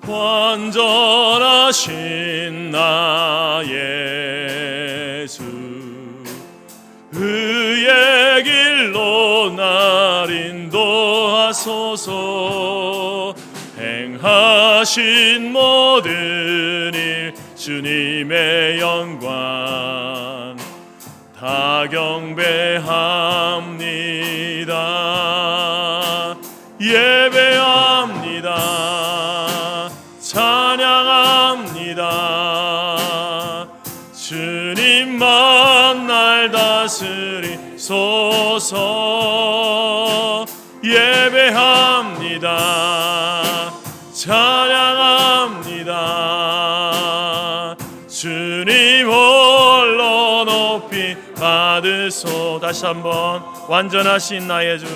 완전하신 나 예수, 의의 길로 날 인도하소서. 행하신 모든 일 주님의 영광 다 경배합니다. 예배합니다. 찬양합니다. 주님만 날 다스리소서. 예배합니다. 찬양합니다. 주님 홀로 높이 받으소. 다시 한번 완전하신 나의 주,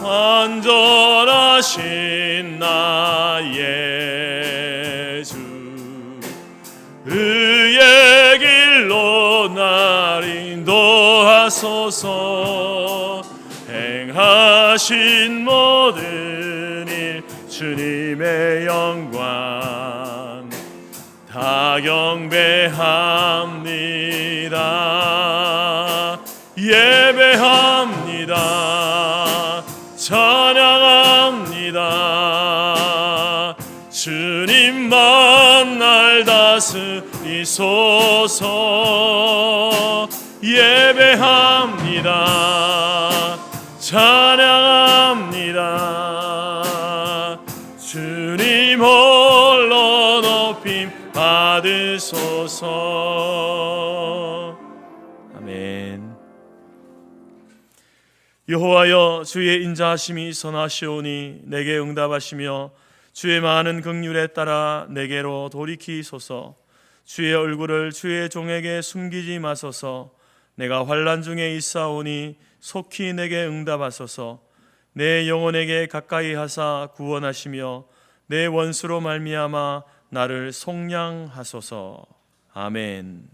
완전하신 나의 주, 의의 길로 날 인도하소서. 행하신 모든 일 주님의 영광 다 경배합니다. 예배합니다. 찬양합니다. 주님만 날 다스리소서. 예배합니다. 찬양합니다. 주님 홀로 높임 받으소서. 아멘. 여호와여, 주의 인자하심이 선하시오니 내게 응답하시며 주의 많은 긍휼에 따라 내게로 돌이키소서. 주의 얼굴을 주의 종에게 숨기지 마소서. 내가 환난 중에 있사오니 속히 내게 응답하소서. 내 영혼에게 가까이 하사 구원하시며 내 원수로 말미암아 나를 속량하소서. 아멘.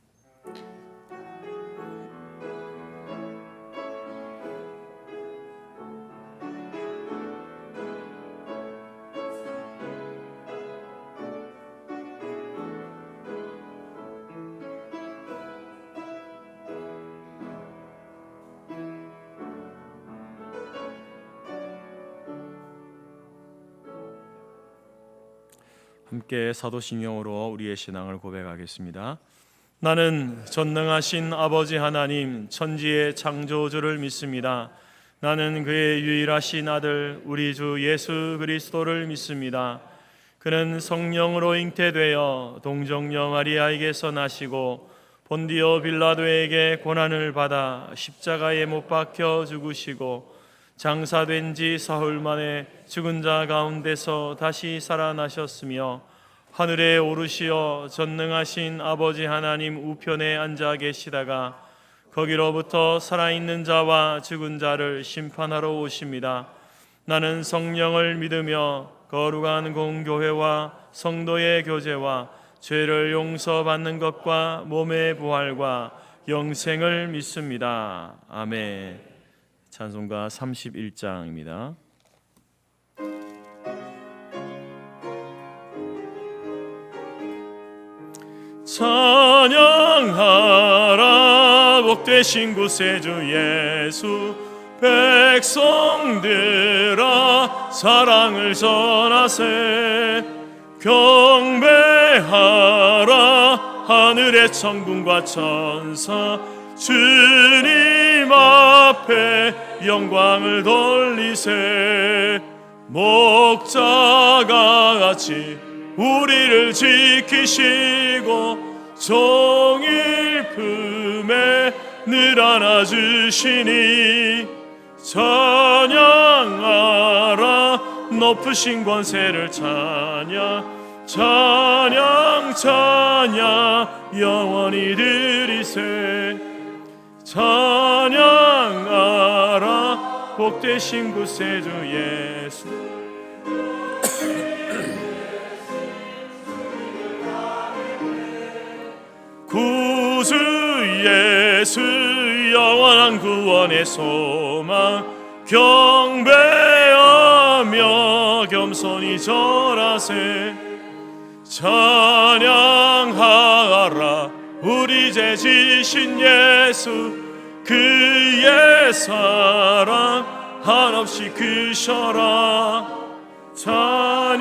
함께 사도신경으로 우리의 신앙을 고백하겠습니다. 나는 전능하신 아버지 하나님 천지의 창조주를 믿습니다. 나는 그의 유일하신 아들 우리 주 예수 그리스도를 믿습니다. 그는 성령으로 잉태되어 동정녀 마리아에게서 나시고 본디오 빌라도에게 고난을 받아 십자가에 못 박혀 죽으시고 장사된 지 사흘 만에 죽은 자 가운데서 다시 살아나셨으며 하늘에 오르시어 전능하신 아버지 하나님 우편에 앉아 계시다가 거기로부터 살아있는 자와 죽은 자를 심판하러 오십니다. 나는 성령을 믿으며 거룩한 공교회와 성도의 교제와 죄를 용서받는 것과 몸의 부활과 영생을 믿습니다. 아멘. 찬송가 31장입니다. 찬양하라 복되신 구세주 예수, 백성들아 사랑을 전하세. 경배하라 하늘의 천군과 천사, 주님 앞에 영광을 돌리세. 목자가 같이 우리를 지키시고 종일 품에 늘 안아주시니 찬양하라 높으신 권세를 찬양, 찬양 찬양 영원히 드리세. 찬양하라 복되신 구세주 예수. 구주 예수 영원한 구원의 소망, 경배하라 찬양하며 겸손히 절하세. 찬양하라 우리 죄 지신 예수, 그의 사랑 한없이 크셔라. 찬양하라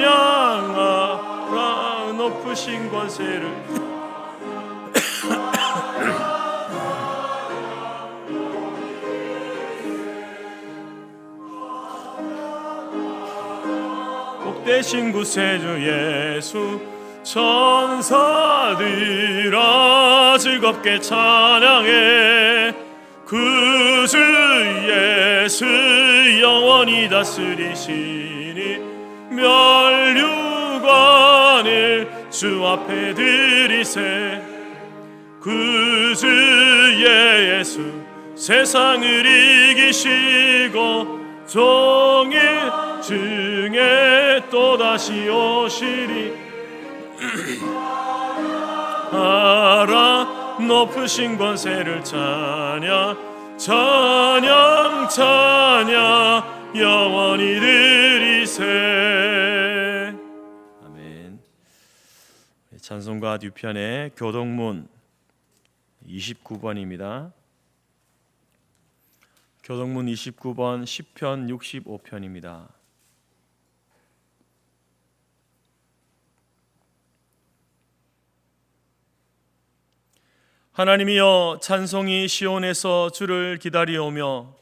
높으신 권세를 복되신 구세주 예수, 천사들아 즐겁게 찬양해. 구주 예수 영원히 다스리시니 멸류관을 주 앞에 드리세. 구주 예수 세상을 이기시고 종일 중에 또다시 오시리. 알아 높으신 권세를 찬양 찬양 찬양 영원히 드리세. 아멘. 찬송가 뒤편에 교동문 29번입니다. 교동문 29번 시편 65편입니다. 하나님이여 찬송이 시온에서 주를 기다리오며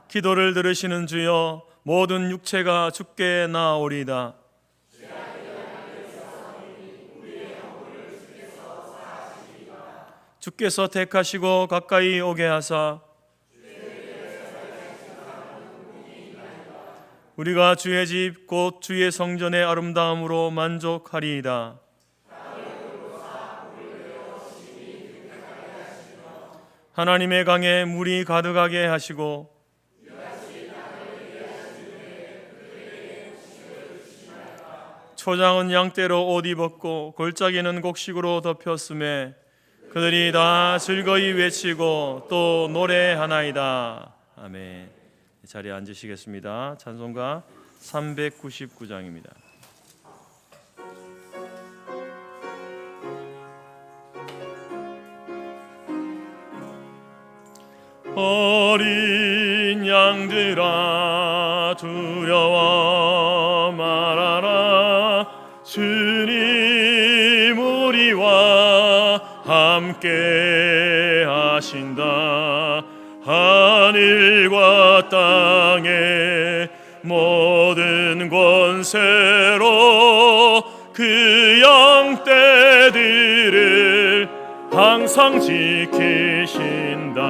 기도를 들으시는 주여 모든 육체가 주께 나아오리다. 주께서 택하시고 가까이 오게 하사 우리가 주의 집 곧 주의 성전의 아름다움으로 만족하리이다. 하나님의 강에 물이 가득하게 하시고 초장은 양떼로 옷 입었고 골짜기는 곡식으로 덮였음에 그들이 다 즐거이 외치고 또 노래하나이다. 아멘. 자리에 앉으시겠습니다. 찬송가 399장입니다. 어린 양들아 두려워 말아라. 주님 우리와 함께 하신다. 하늘과 땅의 모든 권세로 그 영떼들을 항상 지키신다.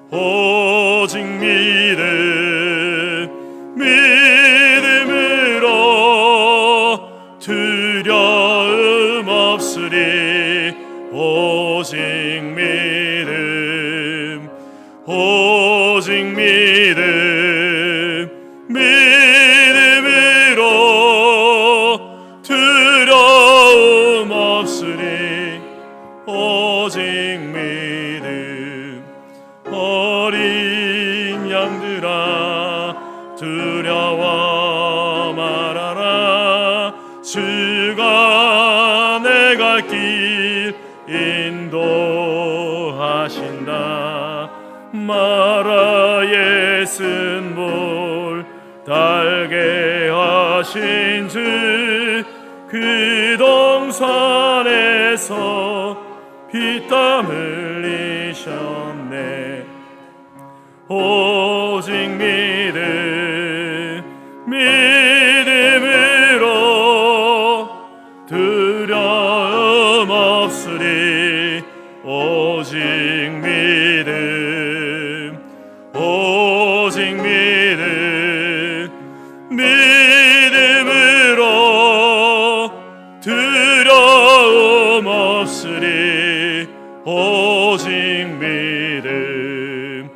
오직 믿음으로 두려움 없으리. 오직 믿음으로 두려움 없으리. 오직 믿음. 어린 양들아 두려워 말아라. 주가 내 갈 길 인도하신다. 마라의 쓴물 달게 하신 주, 그 동산에서 피땀 흘리셨네. 오직 믿음으로 두려움 없으리. 오직 믿음으로 두려움 없으리. 오직 믿음.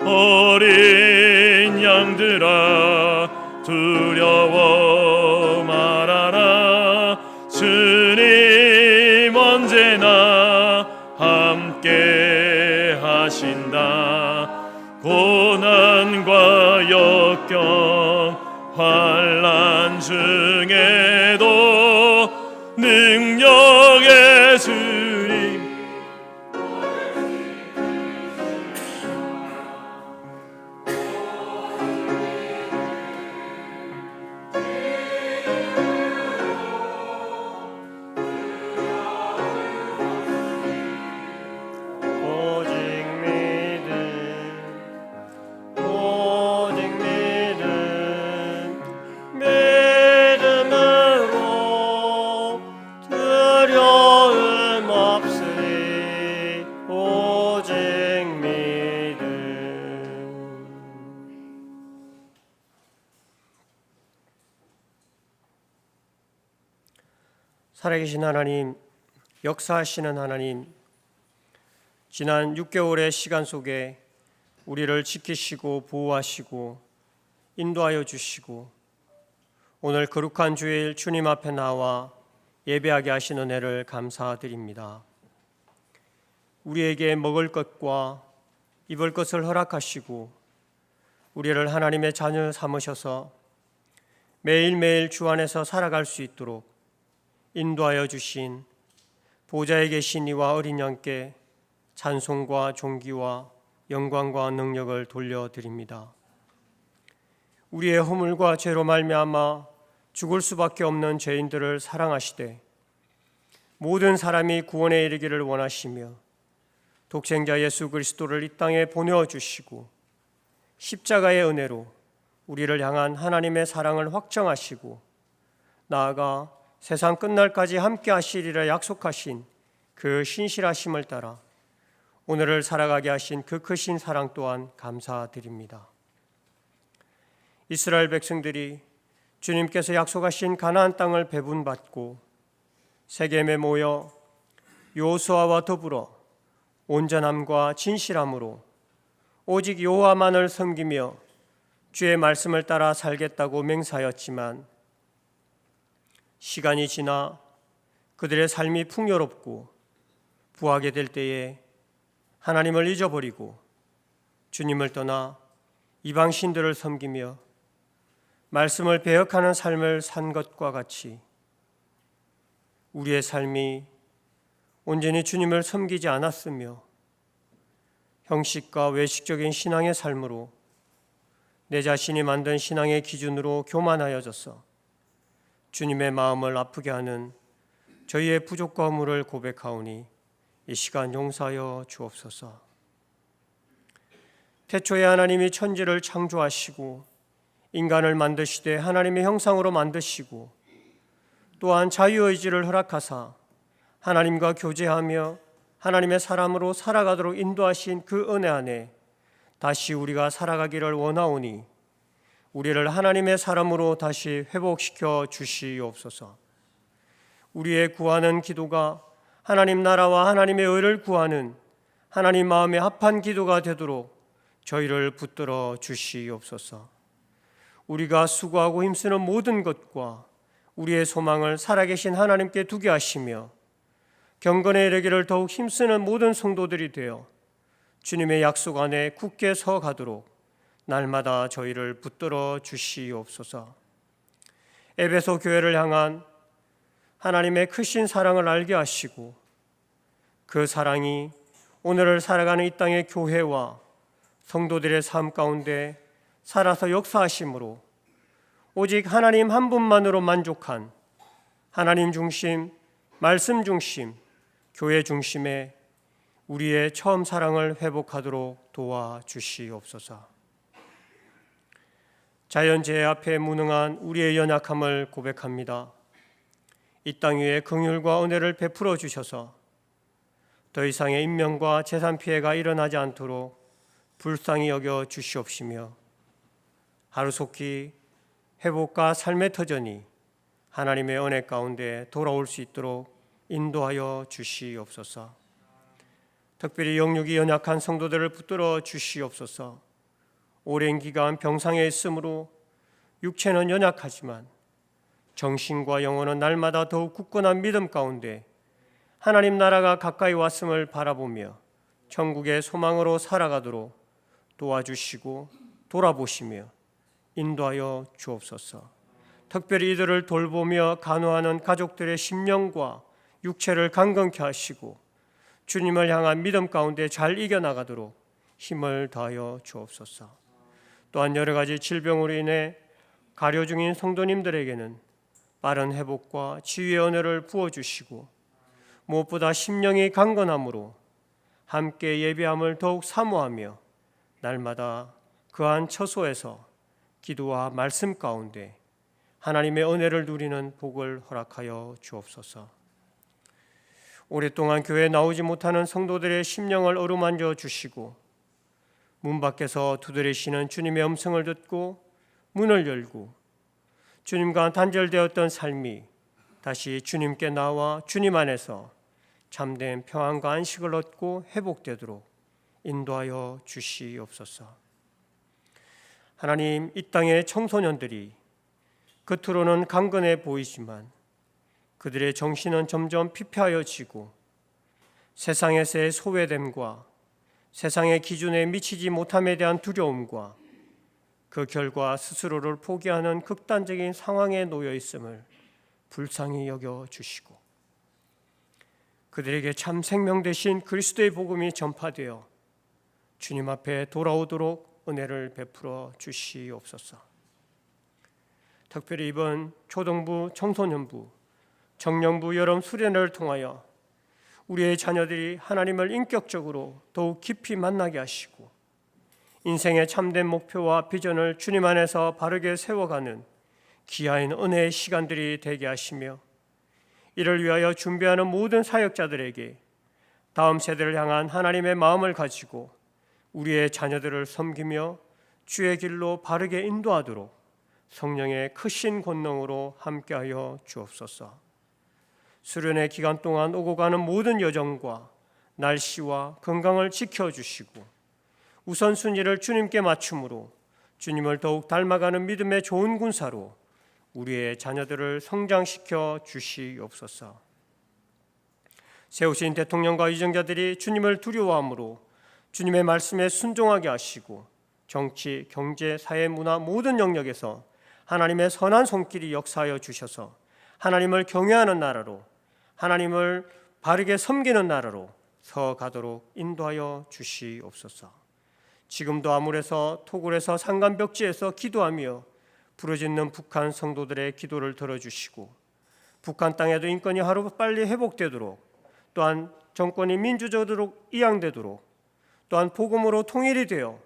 어린 양들아 두려워 말아라. 주님 언제나 함께 하신다. 고난과 역경 환난 중에도 능력의 주님 살아계신 하나님, 역사하시는 하나님, 지난 6개월의 시간 속에 우리를 지키시고 보호하시고 인도하여 주시고 오늘 거룩한 주일 주님 앞에 나와 예배하게 하신 은혜를 감사드립니다. 우리에게 먹을 것과 입을 것을 허락하시고 우리를 하나님의 자녀 삼으셔서 매일매일 주 안에서 살아갈 수 있도록 인도하여 주신 보좌에 계신 이와 어린 양께 찬송과 존귀와 영광과 능력을 돌려드립니다. 우리의 허물과 죄로 말미암아 죽을 수밖에 없는 죄인들을 사랑하시되 모든 사람이 구원에 이르기를 원하시며 독생자 예수 그리스도를 이 땅에 보내주시고 십자가의 은혜로 우리를 향한 하나님의 사랑을 확정하시고 나아가 세상 끝날까지 함께 하시리라 약속하신 그 신실하심을 따라 오늘을 살아가게 하신 그 크신 사랑 또한 감사드립니다. 이스라엘 백성들이 주님께서 약속하신 가나안 땅을 배분받고 세겜에 모여 여호수아와 더불어 온전함과 진실함으로 오직 여호와만을 섬기며 주의 말씀을 따라 살겠다고 맹세하였지만 시간이 지나 그들의 삶이 풍요롭고 부하게 될 때에 하나님을 잊어버리고 주님을 떠나 이방 신들을 섬기며 말씀을 배역하는 삶을 산 것과 같이 우리의 삶이 온전히 주님을 섬기지 않았으며 형식과 외식적인 신앙의 삶으로 내 자신이 만든 신앙의 기준으로 교만하여져서 주님의 마음을 아프게 하는 저희의 부족과 허물을 고백하오니 이 시간 용서하여 주옵소서. 태초에 하나님이 천지를 창조하시고 인간을 만드시되 하나님의 형상으로 만드시고 또한 자유의지를 허락하사 하나님과 교제하며 하나님의 사람으로 살아가도록 인도하신 그 은혜 안에 다시 우리가 살아가기를 원하오니 우리를 하나님의 사람으로 다시 회복시켜 주시옵소서. 우리의 구하는 기도가 하나님 나라와 하나님의 의를 구하는 하나님 마음에 합한 기도가 되도록 저희를 붙들어 주시옵소서. 우리가 수고하고 힘쓰는 모든 것과 우리의 소망을 살아계신 하나님께 두게 하시며 경건에 이르기를 더욱 힘쓰는 모든 성도들이 되어 주님의 약속 안에 굳게 서 가도록 날마다 저희를 붙들어 주시옵소서. 에베소 교회를 향한 하나님의 크신 사랑을 알게 하시고 그 사랑이 오늘을 살아가는 이 땅의 교회와 성도들의 삶 가운데 살아서 역사하심으로 오직 하나님 한 분만으로 만족한 하나님 중심, 말씀 중심, 교회 중심의 우리의 처음 사랑을 회복하도록 도와주시옵소서. 자연재해 앞에 무능한 우리의 연약함을 고백합니다. 이 땅 위에 긍휼과 은혜를 베풀어 주셔서 더 이상의 인명과 재산 피해가 일어나지 않도록 불쌍히 여겨 주시옵시며 하루속히 회복과 삶의 터전이 하나님의 은혜 가운데 돌아올 수 있도록 인도하여 주시옵소서. 특별히 영육이 연약한 성도들을 붙들어 주시옵소서. 오랜 기간 병상에 있으므로 육체는 연약하지만 정신과 영혼은 날마다 더욱 굳건한 믿음 가운데 하나님 나라가 가까이 왔음을 바라보며 천국의 소망으로 살아가도록 도와주시고 돌아보시며 인도하여 주옵소서. 특별히 이들을 돌보며 간호하는 가족들의 심령과 육체를 강건케 하시고 주님을 향한 믿음 가운데 잘 이겨나가도록 힘을 더하여 주옵소서. 또한 여러 가지 질병으로 인해 가려 중인 성도님들에게는 빠른 회복과 치유의 은혜를 부어주시고 무엇보다 심령이 강건함으로 함께 예배함을 더욱 사모하며 날마다 그한 처소에서 기도와 말씀 가운데 하나님의 은혜를 누리는 복을 허락하여 주옵소서. 오랫동안 교회에 나오지 못하는 성도들의 심령을 어루만져 주시고 문 밖에서 두드리시는 주님의 음성을 듣고 문을 열고 주님과 단절되었던 삶이 다시 주님께 나와 주님 안에서 참된 평안과 안식을 얻고 회복되도록 인도하여 주시옵소서. 하나님, 이 땅의 청소년들이 겉으로는 강건해 보이지만 그들의 정신은 점점 피폐하여지고 세상에서의 소외됨과 세상의 기준에 미치지 못함에 대한 두려움과 그 결과 스스로를 포기하는 극단적인 상황에 놓여 있음을 불쌍히 여겨 주시고 그들에게 참 생명 되신 그리스도의 복음이 전파되어 주님 앞에 돌아오도록 은혜를 베풀어 주시옵소서. 특별히 이번 초등부, 청소년부, 청년부 여름 수련회를 통하여 우리의 자녀들이 하나님을 인격적으로 더욱 깊이 만나게 하시고 인생의 참된 목표와 비전을 주님 안에서 바르게 세워가는 귀한 은혜의 시간들이 되게 하시며 이를 위하여 준비하는 모든 사역자들에게 다음 세대를 향한 하나님의 마음을 가지고 우리의 자녀들을 섬기며 주의 길로 바르게 인도하도록 성령의 크신 권능으로 함께하여 주옵소서. 수련의 기간 동안 오고 가는 모든 여정과 날씨와 건강을 지켜주시고 우선순위를 주님께 맞춤으로 주님을 더욱 닮아가는 믿음의 좋은 군사로 우리의 자녀들을 성장시켜 주시옵소서. 세우신 대통령과 위정자들이 주님을 두려워함으로 주님의 말씀에 순종하게 하시고 정치, 경제, 사회, 문화 모든 영역에서 하나님의 선한 손길이 역사하여 주셔서 하나님을 경외하는 나라로 하나님을 바르게 섬기는 나라로 서가도록 인도하여 주시옵소서. 지금도 아물에서 토굴에서 산간벽지에서 기도하며 부르짖는 북한 성도들의 기도를 들어주시고 북한 땅에도 인권이 하루빨리 회복되도록 또한 정권이 민주적으로 이양되도록 또한 복음으로 통일이 되어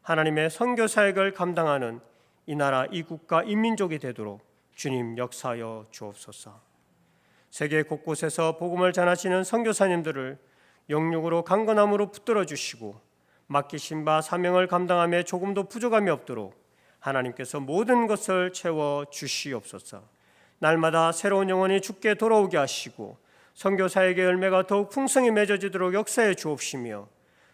하나님의 선교 사역을 감당하는 이 나라, 이 국가, 이 민족이 되도록 주님 역사하여 주옵소서. 세계 곳곳에서 복음을 전하시는 선교사님들을 영육으로 강건함으로 붙들어 주시고 맡기신 바 사명을 감당함에 조금도 부족함이 없도록 하나님께서 모든 것을 채워 주시옵소서. 날마다 새로운 영혼이 주께 돌아오게 하시고 선교 사역의 열매가 더욱 풍성히 맺어지도록 역사해 주옵시며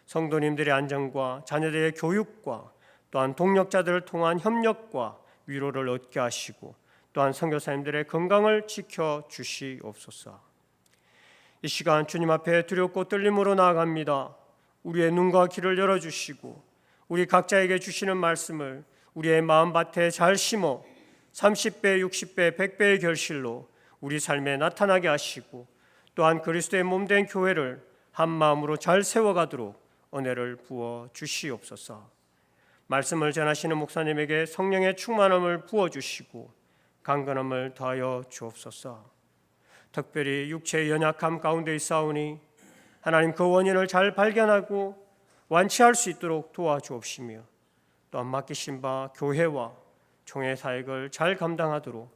성도님들의 안전과 자녀들의 교육과 또한 동력자들을 통한 협력과 위로를 얻게 하시고 또한 선교사님들의 건강을 지켜 주시옵소서. 이 시간 주님 앞에 두렵고 떨림으로 나아갑니다. 우리의 눈과 귀를 열어주시고 우리 각자에게 주시는 말씀을 우리의 마음밭에 잘 심어 30배, 60배, 100배의 결실로 우리 삶에 나타나게 하시고 또한 그리스도의 몸된 교회를 한 마음으로 잘 세워가도록 은혜를 부어 주시옵소서. 말씀을 전하시는 목사님에게 성령의 충만함을 부어주시고 강건함을 더하여 주옵소서. 특별히 육체의 연약함 가운데 있사오니 하나님 그 원인을 잘 발견하고 완치할 수 있도록 도와주옵시며 또한 맡기신 바 교회와 총회 사역을 잘 감당하도록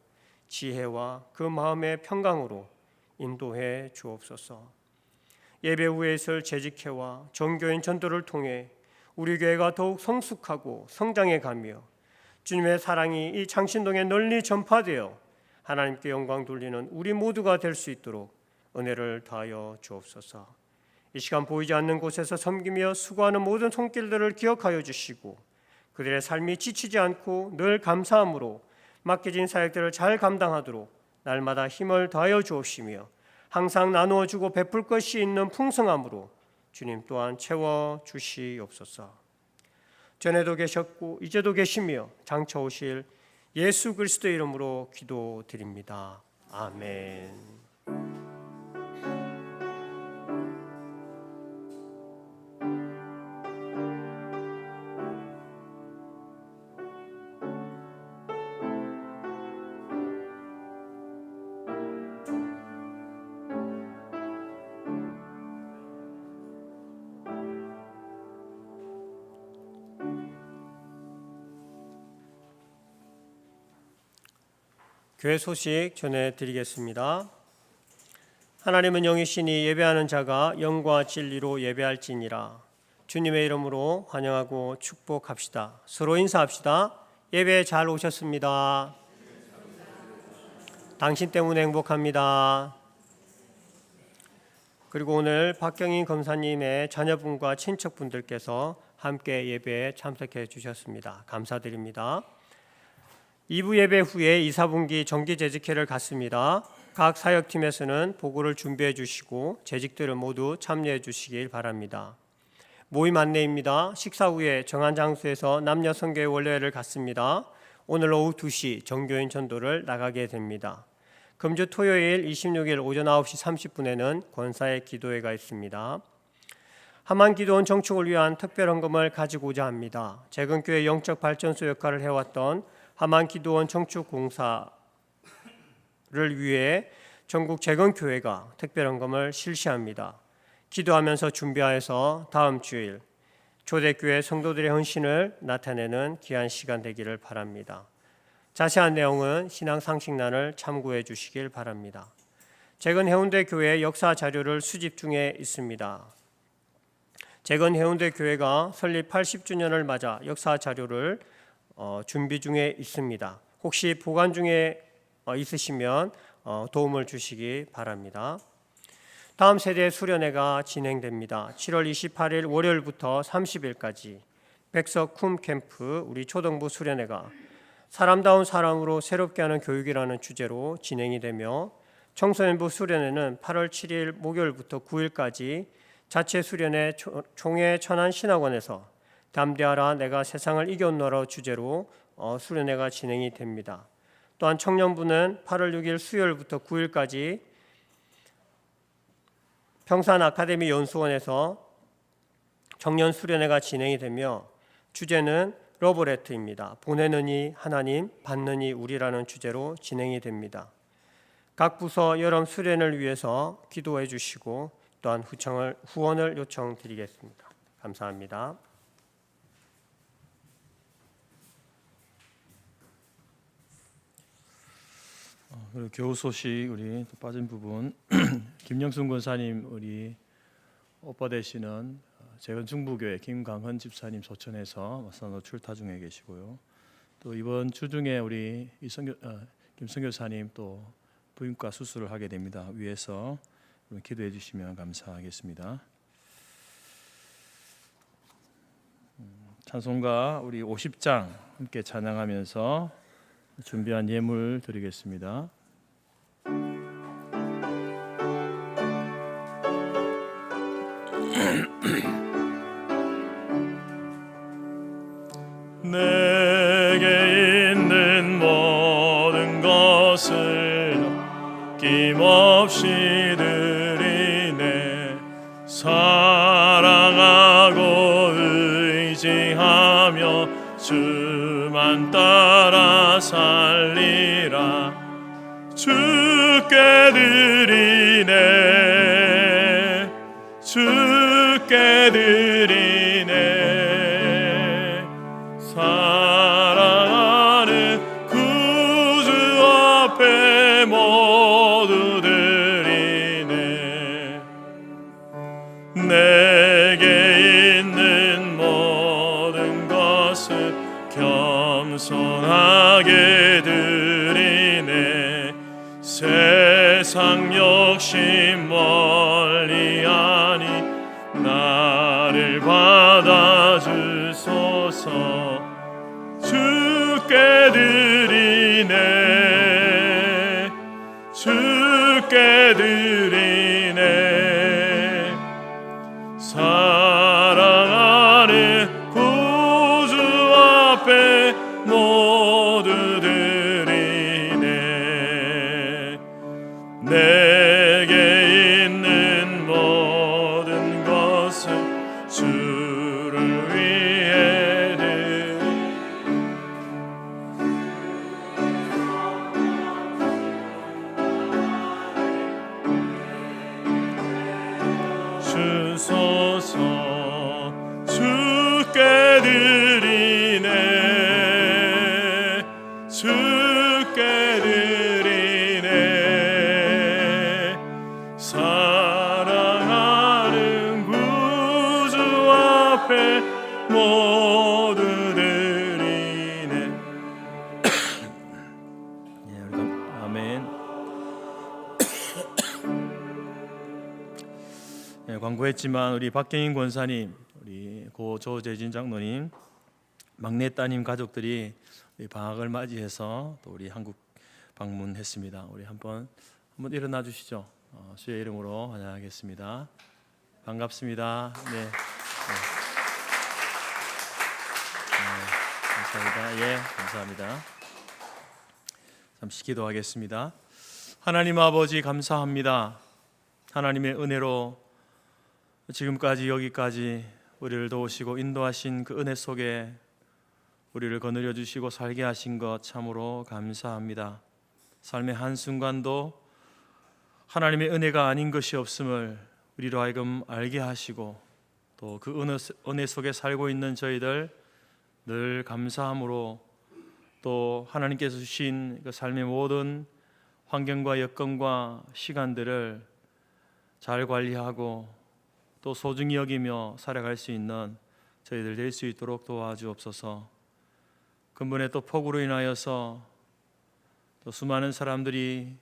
지혜와 그 마음의 평강으로 인도해 주옵소서. 예배 후에 있을 재직회와 정교인 전도를 통해 우리 교회가 더욱 성숙하고 성장해 가며 주님의 사랑이 이 창신동에 널리 전파되어 하나님께 영광 돌리는 우리 모두가 될 수 있도록 은혜를 더하여 주옵소서. 이 시간 보이지 않는 곳에서 섬기며 수고하는 모든 손길들을 기억하여 주시고 그들의 삶이 지치지 않고 늘 감사함으로 맡겨진 사역들을 잘 감당하도록 날마다 힘을 더하여 주옵시며 항상 나누어 주고 베풀 것이 있는 풍성함으로 주님 또한 채워 주시옵소서. 전에도 계셨고 이제도 계시며 장차 오실 예수 그리스도의 이름으로 기도드립니다. 아멘. 교회 소식 전해드리겠습니다. 하나님은 영이시니 예배하는 자가 영과 진리로 예배할지니라. 주님의 이름으로 환영하고 축복합시다. 서로 인사합시다. 예배에 잘 오셨습니다. 당신 때문에 행복합니다. 그리고 오늘 박경인 검사님의 자녀분과 친척분들께서 함께 예배에 참석해 주셨습니다. 감사드립니다. 2부 예배 후에 2, 4분기 정기 재직회를 갖습니다. 각 사역팀에서는 보고를 준비해 주시고 재직들을 모두 참여해 주시길 바랍니다. 모임 안내입니다. 식사 후에 정한 장소에서 남녀 성교회 원례회를 갖습니다. 오늘 오후 2시 정교인 전도를 나가게 됩니다. 금주 토요일 26일 오전 9시 30분에는 권사의 기도회가 있습니다. 함안기도원 정축을 위한 특별헌금을 가지고자 합니다. 재건교회 영적 발전소 역할을 해왔던 함안기도원 정축공사를 위해 전국 재건교회가 특별헌금을 실시합니다. 기도하면서 준비하여서 다음 주일 초대교회 성도들의 헌신을 나타내는 귀한 시간 되기를 바랍니다. 자세한 내용은 신앙상식란을 참고해 주시길 바랍니다. 재건 해운대 교회 역사 자료를 수집 중에 있습니다. 재건 해운대 교회가 설립 80주년을 맞아 역사 자료를 준비 중에 있습니다. 혹시 보관 중에 있으시면 도움을 주시기 바랍니다. 다음 세대 수련회가 진행됩니다. 7월 28일 월요일부터 30일까지 백석쿰 캠프 우리 초등부 수련회가 사람다운 사람으로 새롭게 하는 교육이라는 주제로 진행이 되며 청소년부 수련회는 8월 7일 목요일부터 9일까지 자체 수련회 총회 천안신학원에서 담대하라 내가 세상을 이겼노라 주제로 수련회가 진행이 됩니다. 또한 청년부는 8월 6일 수요일부터 9일까지 평산 아카데미 연수원에서 청년 수련회가 진행이 되며 주제는 러브레터입니다. 보내는 이 하나님, 받는 이 우리라는 주제로 진행이 됩니다. 각 부서 여름 수련을 위해서 기도해 주시고 또한 후원을 요청드리겠습니다. 감사합니다. 그리고 교우 소식 우리 또 빠진 부분 김영순 권사님 우리 오빠 되시는 재건 중부교회 김강헌 집사님 소천에서 마산으로 출타 중에 계시고요. 또 이번 주 중에 우리 김성교 사님 또 부인과 수술을 하게 됩니다. 위에서 기도해 주시면 감사하겠습니다. 찬송가 우리 50장 함께 찬양하면서 준비한 예물 드리겠습니다. 내게 있는 모든 것을 아낌없이 드리네. 사랑하고 의지하며 주만 따라 살리라. 주께 드리네. 주께 드리네. 사랑하는 구주 앞에 모두 드리네. 내게 있는 모든 것을 겸손하게 드리네. 세상 욕심 멀리하니 나를 받아주소서. 주께 드리네. 주께 드리네. 사랑하는 구주 주소서. 주께 드리네, 주께 드리네. 사랑하는 구주 앞에 모두 드리네. 아멘. 광고했지만 우리 박경인 권사님, 우리 고 조재진 장로님, 막내 따님 가족들이 우리 방학을 맞이해서 또 우리 한국 방문했습니다. 우리 한번 일어나 주시죠. 주의 이름으로 환영하겠습니다. 반갑습니다. 네. 감사합니다. 예, 감사합니다. 잠시 기도하겠습니다. 하나님 아버지 감사합니다. 하나님의 은혜로 지금까지 여기까지 우리를 도우시고 인도하신 그 은혜 속에 우리를 거느려 주시고 살게 하신 것 참으로 감사합니다. 삶의 한순간도 하나님의 은혜가 아닌 것이 없음을 우리로 하여금 알게 하시고 또 그 은혜 속에 살고 있는 저희들 늘 감사함으로 또 하나님께서 주신 그 삶의 모든 환경과 여건과 시간들을 잘 관리하고 또 소중히 여기며 살아갈 수 있는 저희들 될 수 있도록 도와주옵소서. 근본에 또 폭우로 인하여서 또 수많은 사람들이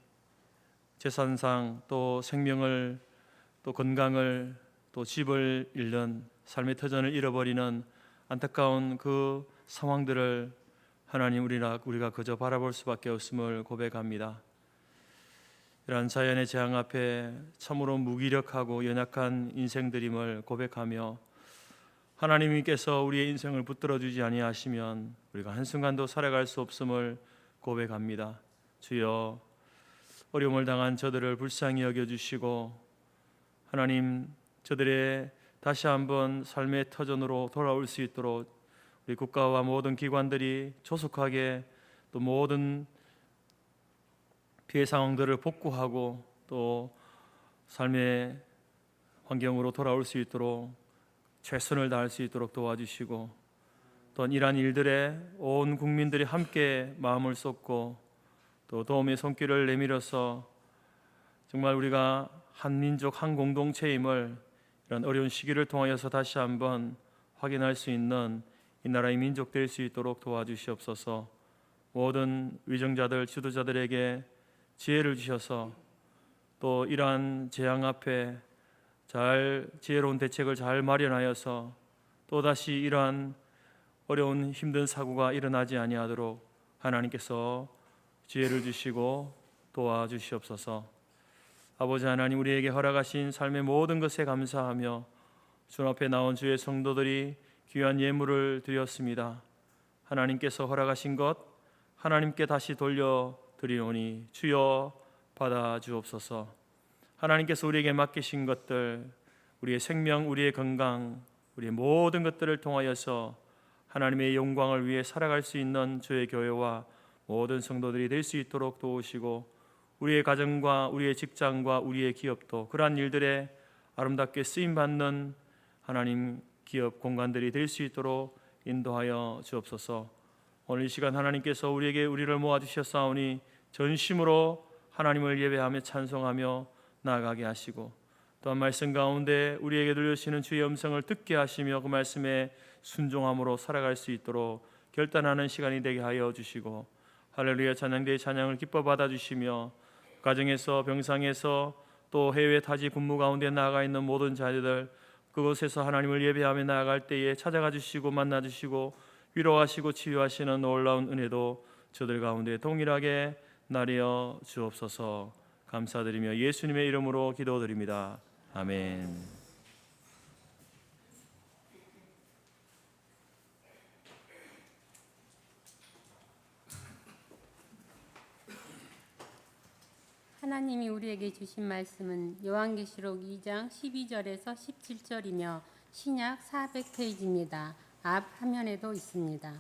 재산상 또 생명을 또 건강을 또 집을 잃는 삶의 터전을 잃어버리는 안타까운 그 상황들을 하나님 우리가 그저 바라볼 수밖에 없음을 고백합니다. 이러한 자연의 재앙 앞에 참으로 무기력하고 연약한 인생들임을 고백하며 하나님께서 우리의 인생을 붙들어 주지 아니하시면 우리가 한순간도 살아갈 수 없음을 고백합니다. 주여, 어려움을 당한 저들을 불쌍히 여겨주시고 하나님 저들의 다시 한번 삶의 터전으로 돌아올 수 있도록 우리 국가와 모든 기관들이 조속하게 또 모든 피해 상황들을 복구하고 또 삶의 환경으로 돌아올 수 있도록 최선을 다할 수 있도록 도와주시고 또한 이러한 일들에 온 국민들이 함께 마음을 쏟고 또 도움의 손길을 내밀어서 정말 우리가 한 민족 한 공동체임을 이런 어려운 시기를 통하여서 다시 한번 확인할 수 있는 이 나라의 민족 될 수 있도록 도와주시옵소서. 모든 위정자들 지도자들에게 지혜를 주셔서 또 이러한 재앙 앞에 잘 지혜로운 대책을 잘 마련하여서 또다시 이러한 어려운 힘든 사고가 일어나지 아니하도록 하나님께서 지혜를 주시고 도와주시옵소서. 아버지 하나님, 우리에게 허락하신 삶의 모든 것에 감사하며 주 앞에 나온 주의 성도들이 귀한 예물을 드렸습니다. 하나님께서 허락하신 것 하나님께 다시 돌려드리오니 주여 받아 주옵소서. 하나님께서 우리에게 맡기신 것들, 우리의 생명, 우리의 건강, 우리의 모든 것들을 통하여서 하나님의 영광을 위해 살아갈 수 있는 주의 교회와 모든 성도들이 될 수 있도록 도우시고 우리의 가정과 우리의 직장과 우리의 기업도 그러한 일들에 아름답게 쓰임받는 하나님 기업 공간들이 될 수 있도록 인도하여 주옵소서. 오늘 이 시간 하나님께서 우리를 모아주셨사오니 전심으로 하나님을 예배하며 찬송하며 나아가게 하시고 또한 말씀 가운데 우리에게 들려주시는 주의 음성을 듣게 하시며 그 말씀에 순종함으로 살아갈 수 있도록 결단하는 시간이 되게 하여 주시고 할렐루야 찬양대의 찬양을 기뻐 받아주시며 가정에서 병상에서 또 해외 타지 군무 가운데 나아가 있는 모든 자녀들 그곳에서 하나님을 예배하며 나아갈 때에 찾아가 주시고 만나 주시고 위로하시고 치유하시는 놀라운 은혜도 저들 가운데 동일하게 나려 주옵소서. 감사드리며 예수님의 이름으로 기도드립니다. 아멘. 하나님이 우리에게 주신 말씀은 요한계시록 2장 12절에서 17절이며 신약 400페이지입니다. 앞 화면에도 있습니다.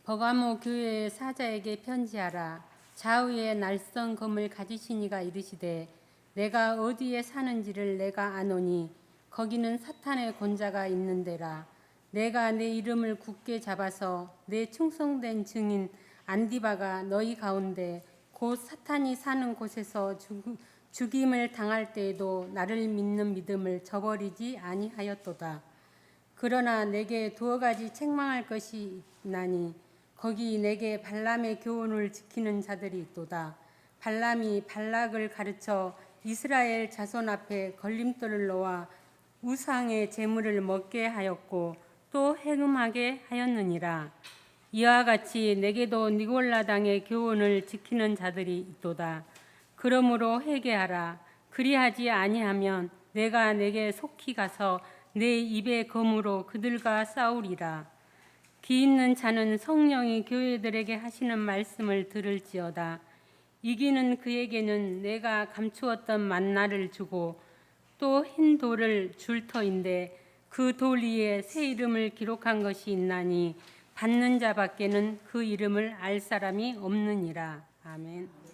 버가모 교회의 사자에게 편지하라. 좌우에 날선 검을 가지신 이가 이르시되 내가 어디에 사는지를 내가 아노니 거기는 사탄의 권자가 있는 데라. 내가 내 이름을 굳게 잡아서 내 충성된 증인 안디바가 너희 가운데 곧 사탄이 사는 곳에서 죽임을 당할 때에도 나를 믿는 믿음을 저버리지 아니하였도다. 그러나 내게 두어 가지 책망할 것이 있나니 거기 내게 발람의 교훈을 지키는 자들이 있도다. 발람이 발락을 가르쳐 이스라엘 자손 앞에 걸림돌을 놓아 우상의 제물을 먹게 하였고 또 해금하게 하였느니라. 이와 같이 내게도 니골라당의 교훈을 지키는 자들이 있도다. 그러므로 회개하라. 그리하지 아니하면 내가 내게 속히 가서 내 입의 검으로 그들과 싸우리라. 기 있는 자는 성령이 교회들에게 하시는 말씀을 들을지어다. 이기는 그에게는 내가 감추었던 만나를 주고 또 흰 돌을 줄 터인데 그 돌 위에 새 이름을 기록한 것이 있나니 받는 자밖에는 그 이름을 알 사람이 없느니라. 아멘.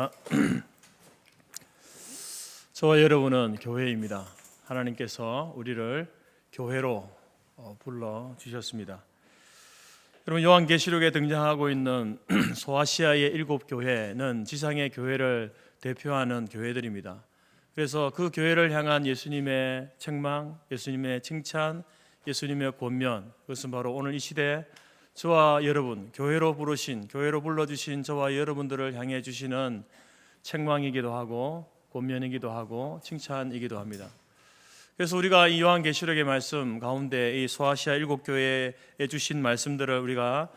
감사합니다. 저와 여러분은 교회입니다. 하나님께서 우리를 교회로 불러 주셨습니다. 여러분, 요한계시록에 등장하고 있는 소아시아의 7 교회는 지상의 교회를 대표하는 교회들입니다. 그래서 그 교회를 향한 예수님의 책망, 예수님의 칭찬, 예수님의 권면, 그것은 바로 오늘 이 시대 저와 여러분, 교회로 불러주신 저와 여러분들을 향해 주시는 책망이기도 하고 권면이기도 하고 칭찬이기도 합니다. 그래서 우리가 이 요한계시록의 말씀 가운데 이 소아시아 7 교회에 주신 말씀들을 우리가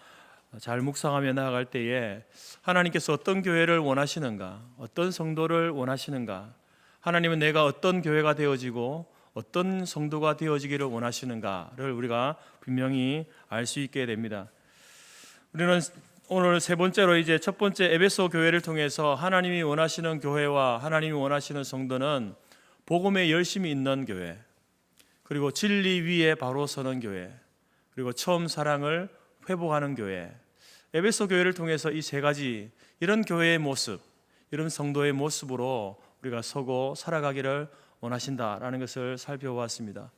잘 묵상하며 나아갈 때에 하나님께서 어떤 교회를 원하시는가, 어떤 성도를 원하시는가, 하나님은 내가 어떤 교회가 되어지고 어떤 성도가 되어지기를 원하시는가를 우리가 분명히 알 수 있게 됩니다. 우리는 오늘 세 번째로 이제 첫 번째 에베소 교회를 통해서 하나님이 원하시는 교회와 하나님이 원하시는 성도는 복음에 열심히 있는 교회, 그리고 진리 위에 바로 서는 교회, 그리고 처음 사랑을 회복하는 교회. 에베소 교회를 통해서 이 세 가지 이런 교회의 모습, 이런 성도의 모습으로 우리가 서고 살아가기를 원하신다라는 것을 살펴보았습니다.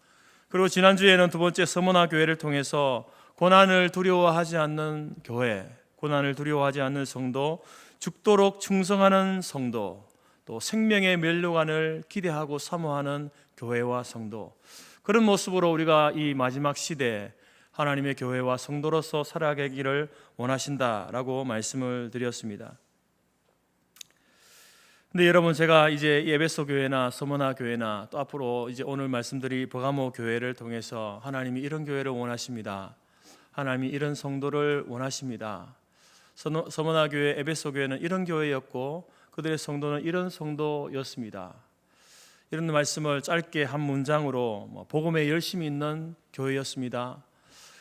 그리고 지난주에는 두 번째 서머나 교회를 통해서 고난을 두려워하지 않는 교회, 고난을 두려워하지 않는 성도, 죽도록 충성하는 성도, 또 생명의 면류관을 기대하고 사모하는 교회와 성도, 그런 모습으로 우리가 이 마지막 시대에 하나님의 교회와 성도로서 살아가기를 원하신다라고 말씀을 드렸습니다. 근데 여러분, 제가 이제 에베소 교회나 서머나 교회나 또 앞으로 이제 오늘 말씀드릴 버가모 교회를 통해서 하나님이 이런 교회를 원하십니다, 하나님이 이런 성도를 원하십니다, 서머나 교회, 에베소 교회는 이런 교회였고 그들의 성도는 이런 성도였습니다, 이런 말씀을 짧게 한 문장으로 복음에 열심히 있는 교회였습니다,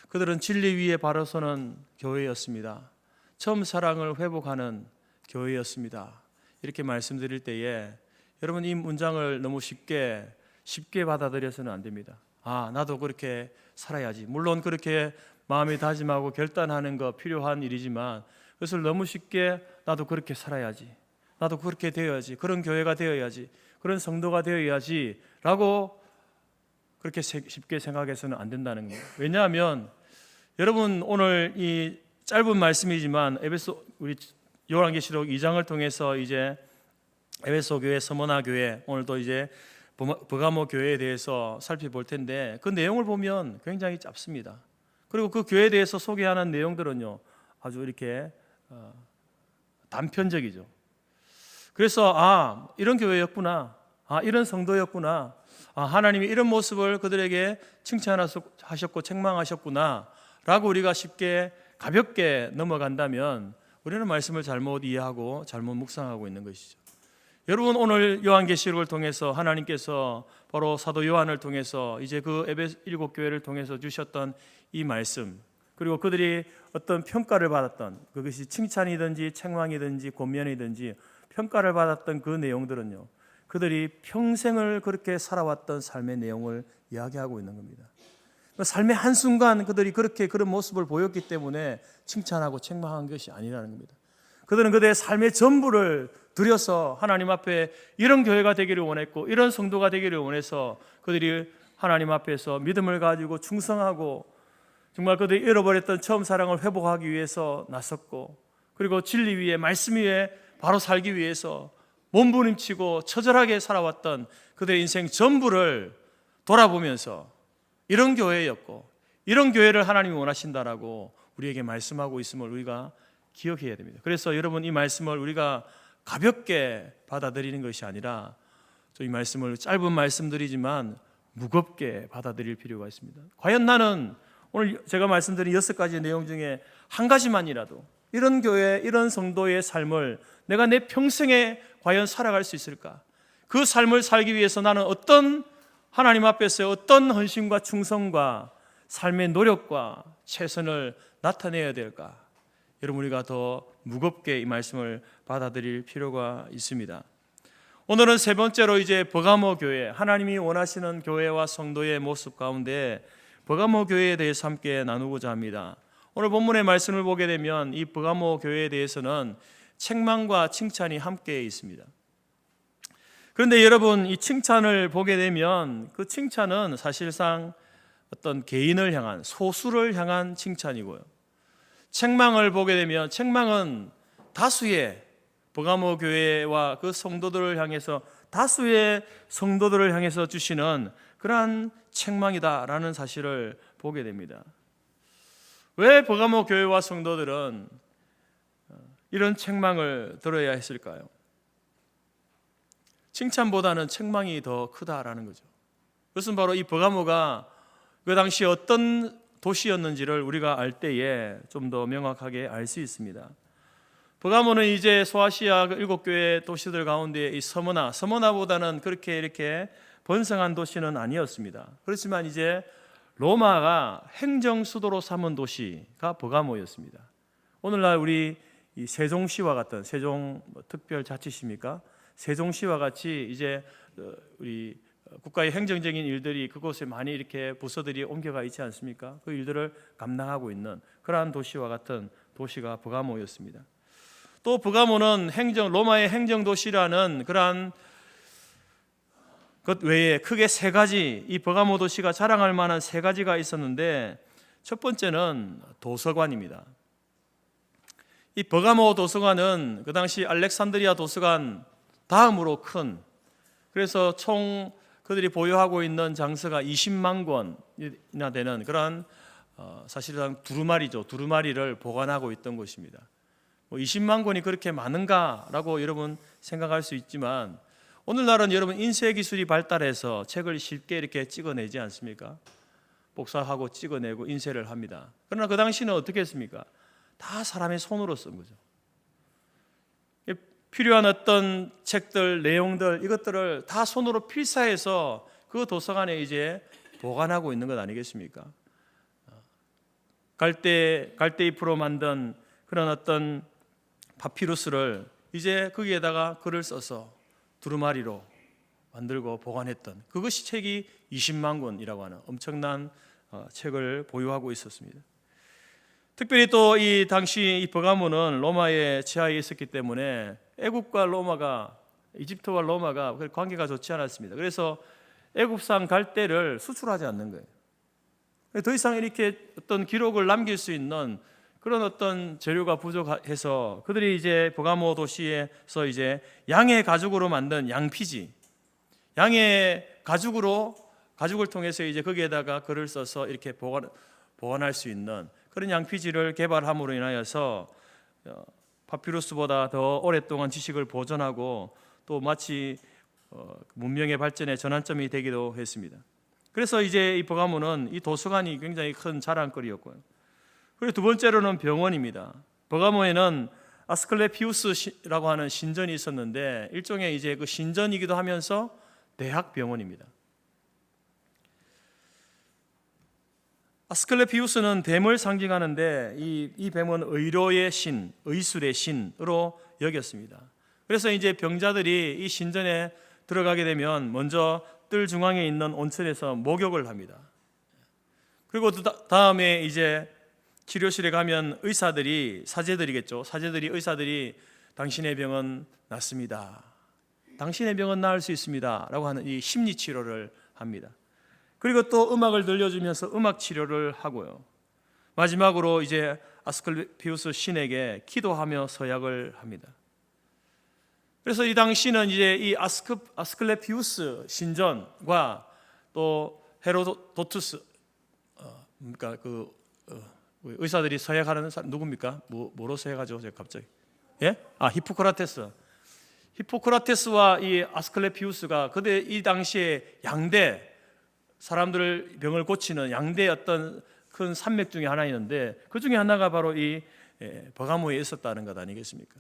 그들은 진리 위에 바로 서는 교회였습니다, 처음 사랑을 회복하는 교회였습니다, 이렇게 말씀드릴 때에 여러분, 이 문장을 너무 쉽게 받아들여서는 안 됩니다. 나도 그렇게 살아야지. 물론 그렇게 마음이 다짐하고 결단하는 거 필요한 일이지만 그것을 너무 쉽게 나도 그렇게 살아야지, 나도 그렇게 되어야지, 그런 교회가 되어야지, 그런 성도가 되어야지 라고 그렇게 쉽게 생각해서는 안 된다는 겁니다. 왜냐하면 여러분, 오늘 이 짧은 말씀이지만 우리 요한계시록 2장을 통해서 이제 에베소 교회, 서머나 교회, 오늘도 이제 버가모 교회에 대해서 살펴볼 텐데 그 내용을 보면 굉장히 짧습니다. 그리고 그 교회에 대해서 소개하는 내용들은요 아주 이렇게 단편적이죠. 그래서 이런 교회였구나, 이런 성도였구나, 하나님이 이런 모습을 그들에게 칭찬하셨고 책망하셨구나 라고 우리가 쉽게 가볍게 넘어간다면 우리는 말씀을 잘못 이해하고 잘못 묵상하고 있는 것이죠. 여러분, 오늘 요한계시록을 통해서 하나님께서 바로 사도 요한을 통해서 이제 그 에베소 7 교회를 통해서 주셨던 이 말씀, 그리고 그들이 어떤 평가를 받았던, 그것이 칭찬이든지 책망이든지 권면이든지 평가를 받았던 그 내용들은요 그들이 평생을 그렇게 살아왔던 삶의 내용을 이야기하고 있는 겁니다. 삶의 한순간 그들이 그런 모습을 보였기 때문에 칭찬하고 책망한 것이 아니라는 겁니다. 그들은 그들의 삶의 전부를 들여서 하나님 앞에 이런 교회가 되기를 원했고 이런 성도가 되기를 원해서 그들이 하나님 앞에서 믿음을 가지고 충성하고 정말 그들이 잃어버렸던 처음 사랑을 회복하기 위해서 나섰고, 그리고 진리 위에, 말씀 위에 바로 살기 위해서 몸부림치고 처절하게 살아왔던 그들의 인생 전부를 돌아보면서 이런 교회였고 이런 교회를 하나님이 원하신다라고 우리에게 말씀하고 있음을 우리가 기억해야 됩니다. 그래서 여러분, 이 말씀을 우리가 가볍게 받아들이는 것이 아니라 이 말씀을 짧은 말씀들이지만 무겁게 받아들일 필요가 있습니다. 과연 나는 오늘 제가 말씀드린 6가지 내용 중에 한 가지만이라도 이런 교회, 이런 성도의 삶을 내가 내 평생에 과연 살아갈 수 있을까? 그 삶을 살기 위해서 나는 어떤 하나님 앞에서 어떤 헌신과 충성과 삶의 노력과 최선을 나타내야 될까? 여러분, 우리가 더 무겁게 이 말씀을 받아들일 필요가 있습니다. 오늘은 세 번째로 이제 버가모 교회, 하나님이 원하시는 교회와 성도의 모습 가운데 버가모 교회에 대해서 함께 나누고자 합니다. 오늘 본문의 말씀을 보게 되면 이 버가모 교회에 대해서는 책망과 칭찬이 함께 있습니다. 그런데 여러분, 이 칭찬을 보게 되면 그 칭찬은 사실상 어떤 개인을 향한, 소수를 향한 칭찬이고요. 책망을 보게 되면 책망은 다수의 버가모 교회와 그 성도들을 향해서, 다수의 성도들을 향해서 주시는 그러한 책망이다라는 사실을 보게 됩니다. 왜 버가모 교회와 성도들은 이런 책망을 들어야 했을까요? 칭찬보다는 책망이 더 크다라는 거죠. 그것은 바로 이 버가모가 그 당시 어떤 도시였는지를 우리가 알 때에 좀 더 명확하게 알 수 있습니다. 버가모는 이제 소아시아 7교회 도시들 가운데 이 서머나보다는 그렇게 이렇게 번성한 도시는 아니었습니다. 그렇지만 이제 로마가 행정 수도로 삼은 도시가 버가모였습니다. 오늘날 우리 이 세종시와 같은, 세종 특별자치시입니까? 세종시와 같이 이제 우리 국가의 행정적인 일들이 그곳에 많이 이렇게 부서들이 옮겨가 있지 않습니까? 그 일들을 감당하고 있는 그러한 도시와 같은 도시가 버가모였습니다. 또 버가모는 로마의 행정도시라는 그러한 것 외에 크게 세 가지, 이 버가모 도시가 자랑할 만한 세 가지가 있었는데, 첫 번째는 도서관입니다. 이 버가모 도서관은 그 당시 알렉산드리아 도서관 다음으로 큰, 그래서 총 그들이 보유하고 있는 장서가 20만 권이나 되는 그러한 사실상 두루마리를 보관하고 있던 곳입니다. 20만 권이 그렇게 많은가라고 여러분 생각할 수 있지만, 오늘날은 여러분 인쇄 기술이 발달해서 책을 쉽게 이렇게 찍어내지 않습니까? 복사하고 찍어내고 인쇄를 합니다. 그러나 그 당시는 어떻게 했습니까? 다 사람의 손으로 쓴 거죠. 필요한 어떤 책들, 내용들, 이것들을 다 손으로 필사해서 그 도서관에 이제 보관하고 있는 것 아니겠습니까? 갈대잎으로 만든 그런 어떤 파피루스를 이제 거기에다가 글을 써서 두루마리로 만들고 보관했던, 그것이 책이 20만 권이라고 하는 엄청난 책을 보유하고 있었습니다. 특별히 또 이 당시 이 버가모는 로마의 지하에 있었기 때문에 애굽과 로마가, 이집트와 로마가 관계가 좋지 않았습니다. 그래서 애굽산 갈대를 수출하지 않는 거예요. 더 이상 이렇게 어떤 기록을 남길 수 있는 그런 어떤 재료가 부족해서 그들이 이제 버가모 도시에서 이제 양의 가죽으로 만든 양피지, 양의 가죽을 통해서 이제 거기에다가 글을 써서 이렇게 보관할 수 있는 그런 양피지를 개발함으로 인하여서 파피루스보다 더 오랫동안 지식을 보존하고 또 마치 문명의 발전의 전환점이 되기도 했습니다. 그래서 이제 이 버가모는 이 도서관이 굉장히 큰 자랑거리였고요. 그리고 두 번째로는 병원입니다. 버가모에는 아스클레피우스라고 하는 신전이 있었는데, 일종의 이제 그 신전이기도 하면서 대학병원입니다. 아스클레피우스는 뱀을 상징하는데 이 뱀은 의료의 신, 의술의 신으로 여겼습니다. 그래서 이제 병자들이 이 신전에 들어가게 되면 먼저 뜰 중앙에 있는 온천에서 목욕을 합니다. 그리고 다음에 이제 치료실에 가면 의사들이 의사들이 당신의 병은 낫습니다, 당신의 병은 나을 수 있습니다 라고 하는 이 심리 치료를 합니다. 그리고 또 음악을 들려주면서 음악 치료를 하고요. 마지막으로 이제 아스클레피우스 신에게 기도하며 서약을 합니다. 그래서 이 당시는 이제 이 아스클레피우스 신전과 또 헤로도투스, 그러니까 의사들이 서약하는 사람 누굽니까? 뭐로 서약하죠? 제가 갑자기 히포크라테스와 이 아스클레피우스가 그때 이 당시에 양대, 사람들 병을 고치는 양대 어떤 큰 산맥 중에 하나였는데, 그 중에 하나가 바로 이 버가모에 있었다는 것 아니겠습니까?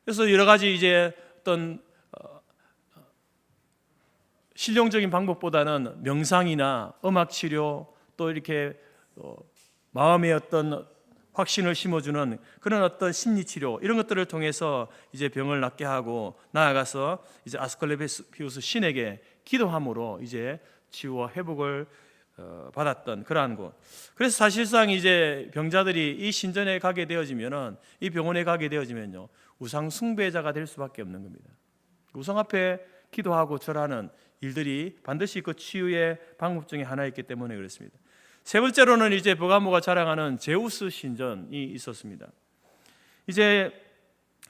그래서 여러 가지 이제 어떤 실용적인 방법보다는 명상이나 음악 치료, 또 이렇게 마음의 어떤 확신을 심어주는 그런 어떤 심리 치료, 이런 것들을 통해서 이제 병을 낫게 하고, 나아가서 이제 아스클레피우스 신에게 기도함으로 이제 치유와 회복을 받았던 그러한 곳. 그래서 사실상 이제 병자들이 이 신전에 가게 되어지면은, 이 병원에 가게 되어지면요, 우상 숭배자가 될 수밖에 없는 겁니다. 우상 앞에 기도하고 절하는 일들이 반드시 그 치유의 방법 중에 하나였기 때문에 그렇습니다. 세 번째로는 이제 버가모가 자랑하는 제우스 신전이 있었습니다. 이제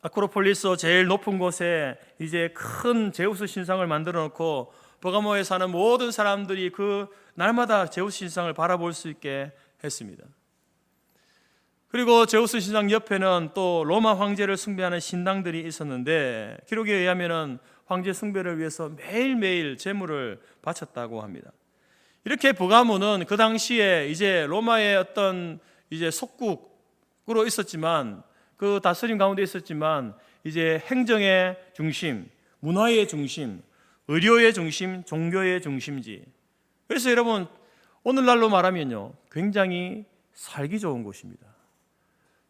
아크로폴리스 제일 높은 곳에 이제 큰 제우스 신상을 만들어 놓고 버가모에 사는 모든 사람들이 그 날마다 제우스 신상을 바라볼 수 있게 했습니다. 그리고 제우스 신상 옆에는 또 로마 황제를 숭배하는 신당들이 있었는데, 기록에 의하면은 황제 숭배를 위해서 매일매일 제물을 바쳤다고 합니다. 이렇게 버가모는 그 당시에 이제 로마의 어떤 이제 속국으로 있었지만, 그 다스림 가운데 있었지만, 이제 행정의 중심, 문화의 중심, 의료의 중심, 종교의 중심지. 그래서 여러분, 오늘날로 말하면요, 굉장히 살기 좋은 곳입니다.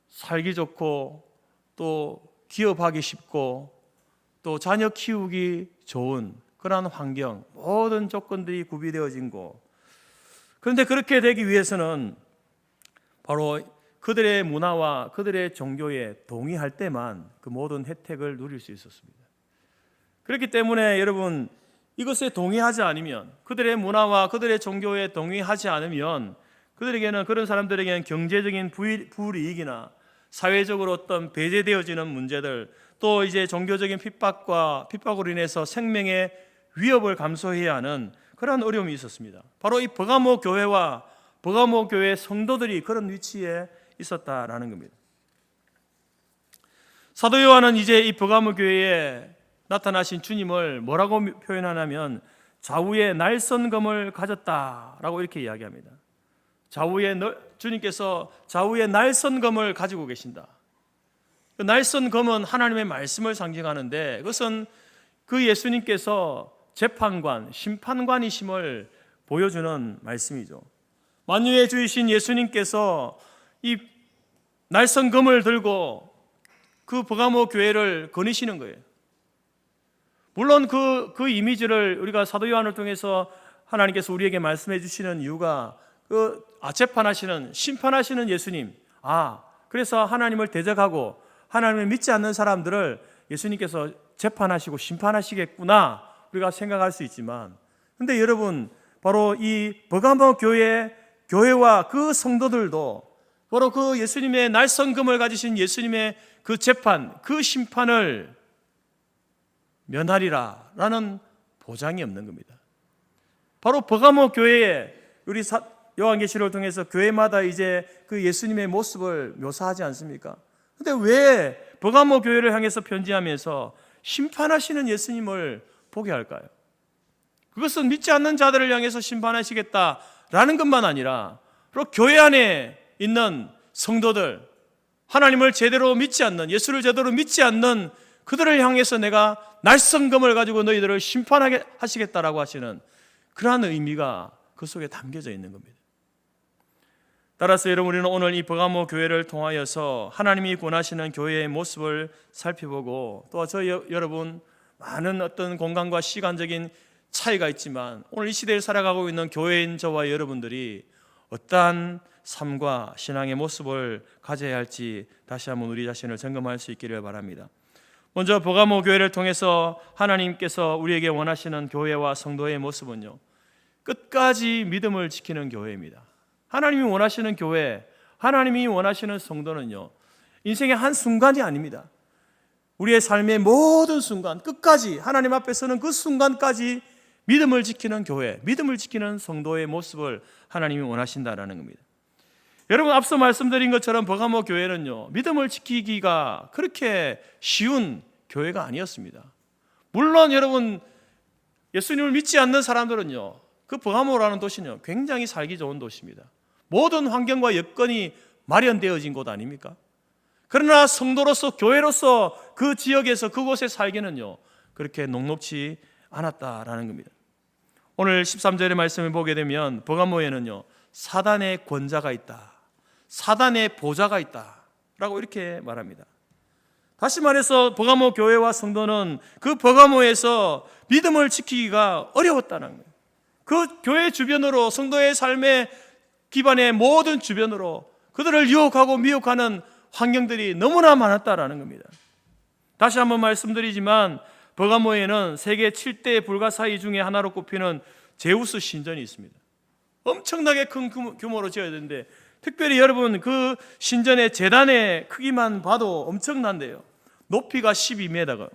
살기 좋고, 또 기업하기 쉽고, 또 자녀 키우기 좋은 그러한 환경, 모든 조건들이 구비되어진 곳. 그런데 그렇게 되기 위해서는 바로 그들의 문화와 그들의 종교에 동의할 때만 그 모든 혜택을 누릴 수 있었습니다. 그렇기 때문에 여러분, 이것에 동의하지 않으면, 그들의 문화와 그들의 종교에 동의하지 않으면, 그들에게는, 그런 사람들에게는 경제적인 불이익이나 사회적으로 어떤 배제되어지는 문제들, 또 이제 종교적인 핍박으로 인해서 생명의 위협을 감수해야 하는 그런 어려움이 있었습니다. 바로 이 버가모 교회와 버가모 교회 성도들이 그런 위치에 있었다라는 겁니다. 사도 요한은 이제 이 버가모 교회에 나타나신 주님을 뭐라고 표현하냐면, 좌우에 날선검을 가졌다라고 이렇게 이야기합니다. 주님께서 좌우에 날선검을 가지고 계신다. 그 날선검은 하나님의 말씀을 상징하는데, 그것은 그 예수님께서 재판관, 심판관이심을 보여주는 말씀이죠. 만유의 주이신 예수님께서 이 날선검을 들고 그 버가모 교회를 거니시는 거예요. 물론 그 이미지를 우리가 사도 요한을 통해서 하나님께서 우리에게 말씀해 주시는 이유가 재판하시는, 심판하시는 예수님, 그래서 하나님을 대적하고 하나님을 믿지 않는 사람들을 예수님께서 재판하시고 심판하시겠구나, 우리가 생각할 수 있지만, 근데 여러분, 바로 이 버가모 교회와 그 성도들도 바로 그 예수님의 날선금을 가지신 예수님의 그 재판, 그 심판을 면하리라 라는 보장이 없는 겁니다. 바로 버가모 교회에, 우리 요한계시록을 통해서 교회마다 이제 그 예수님의 모습을 묘사하지 않습니까? 근데 왜 버가모 교회를 향해서 편지하면서 심판하시는 예수님을 보게 할까요? 그것은 믿지 않는 자들을 향해서 심판하시겠다라는 것만 아니라, 바로 교회 안에 있는 성도들, 하나님을 제대로 믿지 않는, 예수를 제대로 믿지 않는 그들을 향해서 내가 날선검을 가지고 너희들을 심판하게 하시겠다라고 하시는 그러한 의미가 그 속에 담겨져 있는 겁니다. 따라서 여러분, 우리는 오늘 이 버가모 교회를 통하여서 하나님이 권하시는 교회의 모습을 살펴보고, 또 여러분, 많은 어떤 공간과 시간적인 차이가 있지만 오늘 이 시대를 살아가고 있는 교회인 저와 여러분들이 어떠한 삶과 신앙의 모습을 가져야 할지 다시 한번 우리 자신을 점검할 수 있기를 바랍니다. 먼저 버가모 교회를 통해서 하나님께서 우리에게 원하시는 교회와 성도의 모습은요, 끝까지 믿음을 지키는 교회입니다. 하나님이 원하시는 교회, 하나님이 원하시는 성도는요, 인생의 한 순간이 아닙니다. 우리의 삶의 모든 순간, 끝까지 하나님 앞에 서는 그 순간까지 믿음을 지키는 교회, 믿음을 지키는 성도의 모습을 하나님이 원하신다라는 겁니다. 여러분, 앞서 말씀드린 것처럼 버가모 교회는요, 믿음을 지키기가 그렇게 쉬운 교회가 아니었습니다. 물론 여러분, 예수님을 믿지 않는 사람들은요, 그 버가모라는 도시는요, 굉장히 살기 좋은 도시입니다. 모든 환경과 여건이 마련되어진 곳 아닙니까? 그러나 성도로서, 교회로서 그 지역에서 그곳에 살기는요, 그렇게 녹록지 않았다라는 겁니다. 오늘 13절의 말씀을 보게 되면 버가모에는요, 사단의 권자가 있다, 사단의 보좌가 있다 라고 이렇게 말합니다. 다시 말해서 버가모 교회와 성도는 그 버가모에서 믿음을 지키기가 어려웠다는 거예요. 그 교회 주변으로, 성도의 삶의 기반의 모든 주변으로 그들을 유혹하고 미혹하는 환경들이 너무나 많았다라는 겁니다. 다시 한번 말씀드리지만 버가모에는 세계 7대 불가사의 중에 하나로 꼽히는 제우스 신전이 있습니다. 엄청나게 큰 규모로 지어야 되는데, 특별히 여러분 그 신전의 제단의 크기만 봐도 엄청난데요. 높이가 12m가,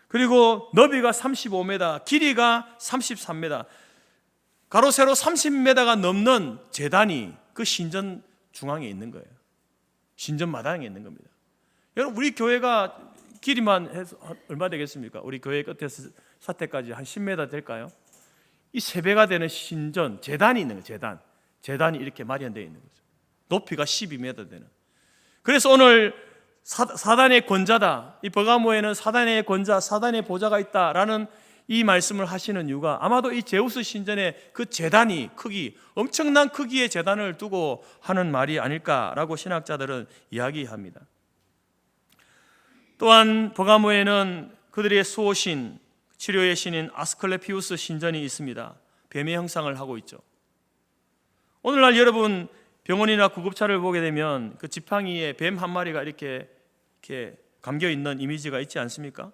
그리고 너비가 35m, 길이가 33m, 가로 세로 30m가 넘는 제단이 그 신전 중앙에 있는 거예요. 신전 마당에 있는 겁니다. 여러분, 우리 교회가 길이만 해서 얼마 되겠습니까? 우리 교회 끝에서 사태까지 한 10m 될까요? 이 3배가 되는 신전, 제단이 있는 거예요. 제단이 이렇게 마련되어 있는 거죠. 높이가 12m 되는. 그래서 오늘 사단의 권자다, 이 버가모에는 사단의 권자, 사단의 보좌가 있다라는 이 말씀을 하시는 이유가 아마도 이 제우스 신전의 그 제단이 크기, 엄청난 크기의 제단을 두고 하는 말이 아닐까라고 신학자들은 이야기합니다. 또한 버가모에는 그들의 수호신, 치료의 신인 아스클레피우스 신전이 있습니다. 뱀의 형상을 하고 있죠. 오늘날 여러분 병원이나 구급차를 보게 되면 그 지팡이에 뱀 한 마리가 이렇게 감겨 있는 이미지가 있지 않습니까?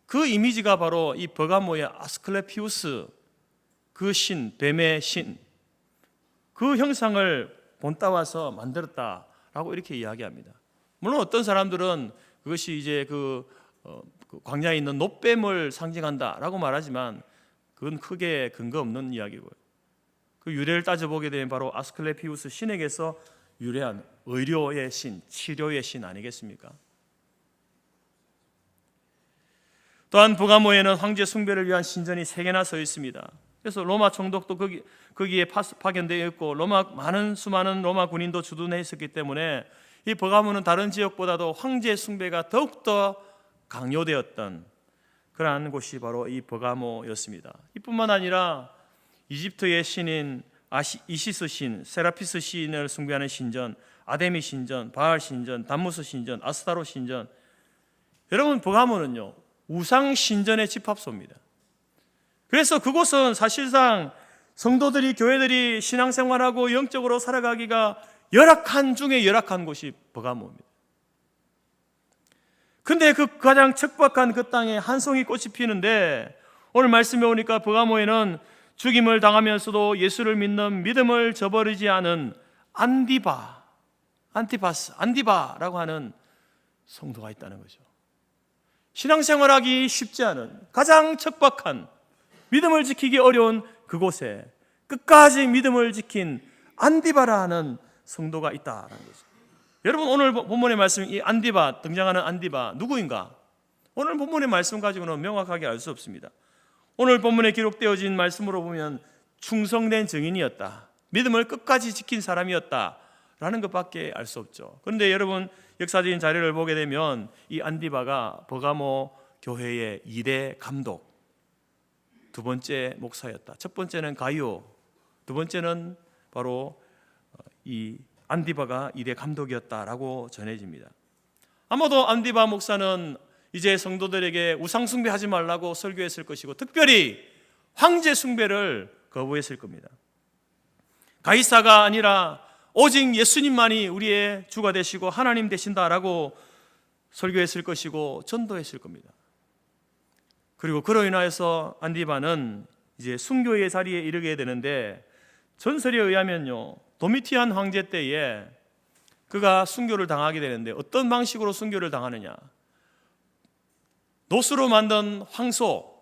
그 이미지가 바로 이 버가모의 아스클레피우스, 그 신, 뱀의 신, 그 형상을 본따와서 만들었다라고 이렇게 이야기합니다. 물론 어떤 사람들은 그것이 이제 그 광야에 있는 놋뱀을 상징한다라고 말하지만 그건 크게 근거 없는 이야기고요. 그 유래를 따져보게 되면 바로 아스클레피우스 신에게서 유래한 의료의 신, 치료의 신 아니겠습니까? 또한 버가모에는 황제 숭배를 위한 신전이 3개나 서 있습니다. 그래서 로마 총독도 거기에 파견되어 있고 수많은 로마 군인도 주둔해 있었기 때문에 이 버가모는 다른 지역보다도 황제 숭배가 더욱더 강요되었던 그러한 곳이 바로 이 버가모였습니다. 이뿐만 아니라 이집트의 신인 이시스 신, 세라피스 신을 숭배하는 신전, 아데미 신전, 바알 신전, 담무스 신전, 아스타로 신전. 여러분, 버가모는요 우상 신전의 집합소입니다. 그래서 그곳은 사실상 성도들이, 교회들이 신앙생활하고 영적으로 살아가기가 열악한 중에 열악한 곳이 버가모입니다. 근데 그 가장 척박한 그 땅에 한 송이 꽃이 피는데, 오늘 말씀에 오니까 버가모에는 죽임을 당하면서도 예수를 믿는 믿음을 저버리지 않은 안디바라고 하는 성도가 있다는 거죠. 신앙생활하기 쉽지 않은, 가장 척박한, 믿음을 지키기 어려운 그곳에 끝까지 믿음을 지킨 안디바라 하는 성도가 있다는 거죠. 여러분, 오늘 본문의 말씀, 이 안디바, 등장하는 안디바 누구인가? 오늘 본문의 말씀 가지고는 명확하게 알 수 없습니다. 오늘 본문에 기록되어진 말씀으로 보면 충성된 증인이었다, 믿음을 끝까지 지킨 사람이었다라는 것밖에 알 수 없죠. 그런데 여러분, 역사적인 자료를 보게 되면 이 안디바가 버가모 교회의 2대 감독, 2번째 목사였다. 첫 번째는 가이오, 2번째는 바로 이 안디바가 2대 감독이었다라고 전해집니다. 아마도 안디바 목사는 이제 성도들에게 우상 숭배하지 말라고 설교했을 것이고, 특별히 황제 숭배를 거부했을 겁니다. 가이사가 아니라 오직 예수님만이 우리의 주가 되시고 하나님 되신다라고 설교했을 것이고 전도했을 겁니다. 그리고 그로 인하여서 안디바는 이제 순교의 자리에 이르게 되는데, 전설에 의하면요 도미티안 황제 때에 그가 순교를 당하게 되는데, 어떤 방식으로 순교를 당하느냐, 노수로 만든 황소,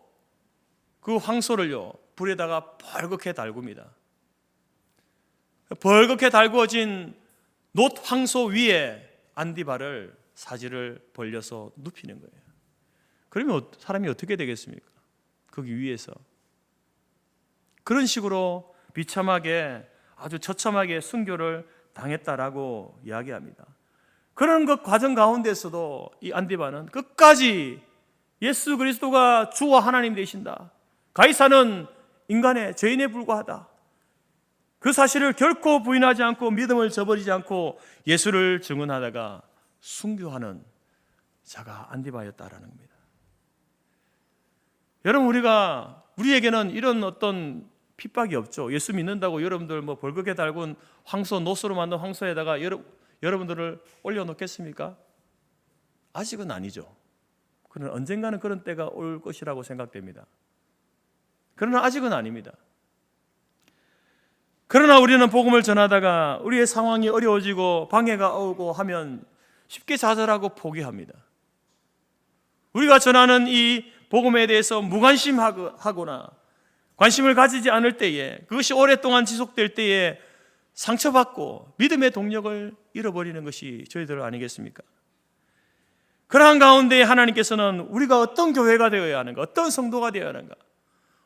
그 황소를요 불에다가 벌겋게 달굽니다. 벌겋게 달구어진 놋 황소 위에 안디바를 사지를 벌려서 눕히는 거예요. 그러면 사람이 어떻게 되겠습니까? 거기 위에서 그런 식으로 비참하게, 아주 처참하게 순교를 당했다라고 이야기합니다. 그런 것 과정 가운데서도 이 안디바는 끝까지 예수 그리스도가 주와 하나님 되신다, 가이사는 인간의 죄인에 불과하다, 그 사실을 결코 부인하지 않고 믿음을 저버리지 않고 예수를 증언하다가 순교하는 자가 안디바였다라는 겁니다. 여러분, 우리에게는 이런 어떤 핍박이 없죠. 예수 믿는다고 여러분들 뭐 벌겋게 달군 황소, 노소로 만든 황소에다가 여러분들을 올려놓겠습니까? 아직은 아니죠. 그러나 언젠가는 그런 때가 올 것이라고 생각됩니다. 그러나 아직은 아닙니다. 그러나 우리는 복음을 전하다가 우리의 상황이 어려워지고 방해가 오고 하면 쉽게 좌절하고 포기합니다. 우리가 전하는 이 복음에 대해서 무관심하거나 관심을 가지지 않을 때에, 그것이 오랫동안 지속될 때에 상처받고 믿음의 동력을 잃어버리는 것이 저희들 아니겠습니까? 그러한 가운데 하나님께서는 우리가 어떤 교회가 되어야 하는가, 어떤 성도가 되어야 하는가,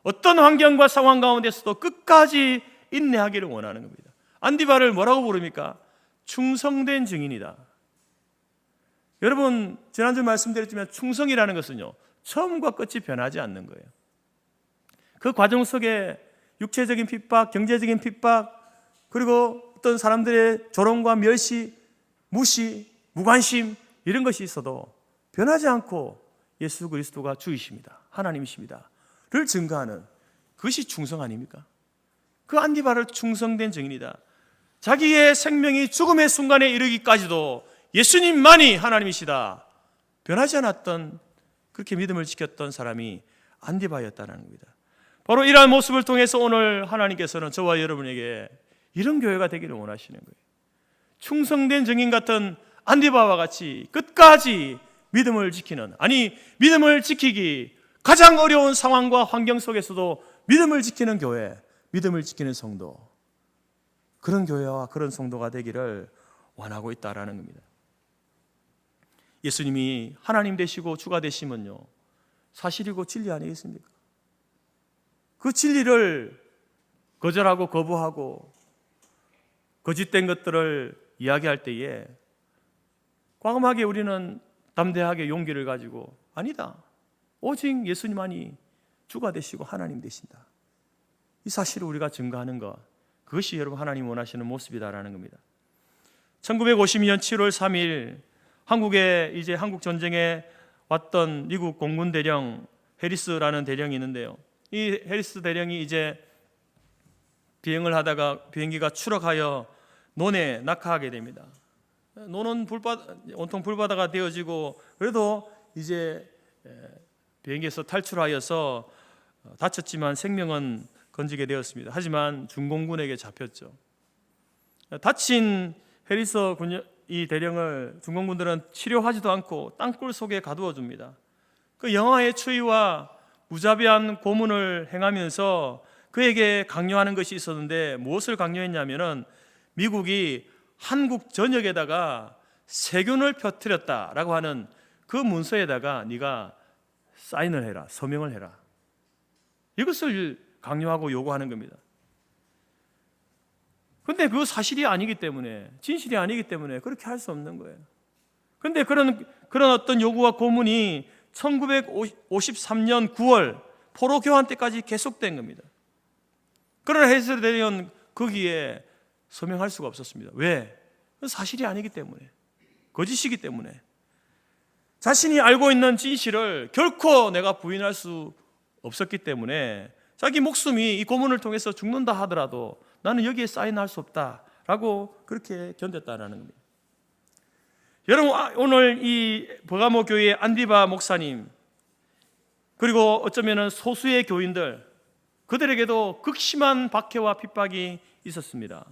어떤 환경과 상황 가운데서도 끝까지 인내하기를 원하는 겁니다. 안디바를 뭐라고 부릅니까? 충성된 증인이다. 여러분, 지난주 말씀드렸지만 충성이라는 것은요, 처음과 끝이 변하지 않는 거예요. 그 과정 속에 육체적인 핍박, 경제적인 핍박, 그리고 어떤 사람들의 조롱과 멸시, 무시, 무관심, 이런 것이 있어도 변하지 않고 예수 그리스도가 주이십니다, 하나님이십니다 를 증거하는, 그것이 충성 아닙니까? 그 안디바를 충성된 증인이다. 자기의 생명이 죽음의 순간에 이르기까지도 예수님만이 하나님이시다, 변하지 않았던, 그렇게 믿음을 지켰던 사람이 안디바였다는 겁니다. 바로 이러한 모습을 통해서 오늘 하나님께서는 저와 여러분에게 이런 교회가 되기를 원하시는 거예요. 충성된 증인 같은 안디바와 같이 끝까지 믿음을 지키는, 아니 믿음을 지키기 가장 어려운 상황과 환경 속에서도 믿음을 지키는 교회, 믿음을 지키는 성도, 그런 교회와 그런 성도가 되기를 원하고 있다라는 겁니다. 예수님이 하나님 되시고 주가 되시면요, 사실이고 진리 아니겠습니까? 그 진리를 거절하고 거부하고 거짓된 것들을 이야기할 때에 과감하게 우리는 담대하게 용기를 가지고, 아니다, 오직 예수님만이 주가 되시고 하나님 되신다, 이 사실을 우리가 증거하는 것, 그것이 여러분 하나님 원하시는 모습이다라는 겁니다. 1952년 7월 3일 한국에 이제 한국 전쟁에 왔던 미국 공군 대령 해리스라는 대령이 있는데요, 이 해리스 대령이 이제 비행을 하다가 비행기가 추락하여 논에 낙하하게 됩니다. 논은 온통 불바다가 되어지고, 그래도 이제 비행기에서 탈출하여서 다쳤지만 생명은 건지게 되었습니다. 하지만 중공군에게 잡혔죠. 다친 해리스 이 대령을 중공군들은 치료하지도 않고 땅굴 속에 가두어 줍니다. 그 영하의 추위와 무자비한 고문을 행하면서 그에게 강요하는 것이 있었는데, 무엇을 강요했냐면은 미국이 한국 전역에다가 세균을 퍼뜨렸다라고 하는 그 문서에다가 네가 사인을 해라, 서명을 해라, 이것을 강요하고 요구하는 겁니다. 그런데 그 사실이 아니기 때문에, 진실이 아니기 때문에 그렇게 할 수 없는 거예요. 그런데 그런 어떤 요구와 고문이 1953년 9월 포로 교환 때까지 계속된 겁니다. 그러나 해리스 대령은 거기에 서명할 수가 없었습니다. 왜? 사실이 아니기 때문에, 거짓이기 때문에. 자신이 알고 있는 진실을 결코 내가 부인할 수 없었기 때문에 자기 목숨이 이 고문을 통해서 죽는다 하더라도 나는 여기에 사인할 수 없다라고 그렇게 견뎠다라는 겁니다. 여러분, 오늘 이 버가모 교회의 안디바 목사님, 그리고 어쩌면 소수의 교인들, 그들에게도 극심한 박해와 핍박이 있었습니다.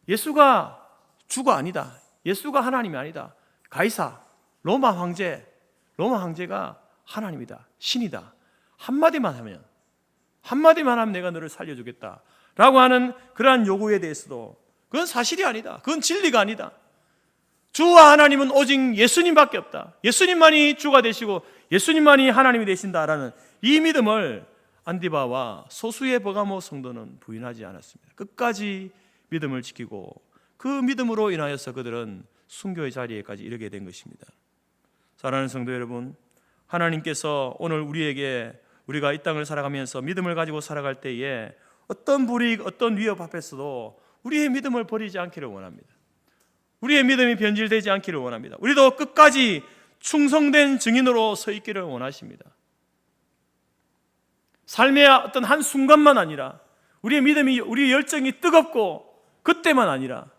예수가 주가 아니다, 예수가 하나님이 아니다, 가이사, 로마 황제가 하나님이다, 신이다, 한마디만 하면 내가 너를 살려주겠다 라고 하는 그러한 요구에 대해서도 그건 사실이 아니다, 그건 진리가 아니다, 주와 하나님은 오직 예수님밖에 없다, 예수님만이 주가 되시고 예수님만이 하나님이 되신다라는 이 믿음을 안디바와 소수의 버가모 성도는 부인하지 않았습니다. 끝까지 믿음을 지키고 그 믿음으로 인하여서 그들은 순교의 자리에까지 이르게 된 것입니다. 사랑하는 성도 여러분, 하나님께서 오늘 우리가 이 땅을 살아가면서 믿음을 가지고 살아갈 때에 어떤 불이익, 어떤 위협 앞에서도 우리의 믿음을 버리지 않기를 원합니다. 우리의 믿음이 변질되지 않기를 원합니다. 우리도 끝까지 충성된 증인으로 서 있기를 원하십니다. 삶의 어떤 한 순간만 아니라 우리의 믿음이, 우리의 열정이 뜨겁고 그때만 아니라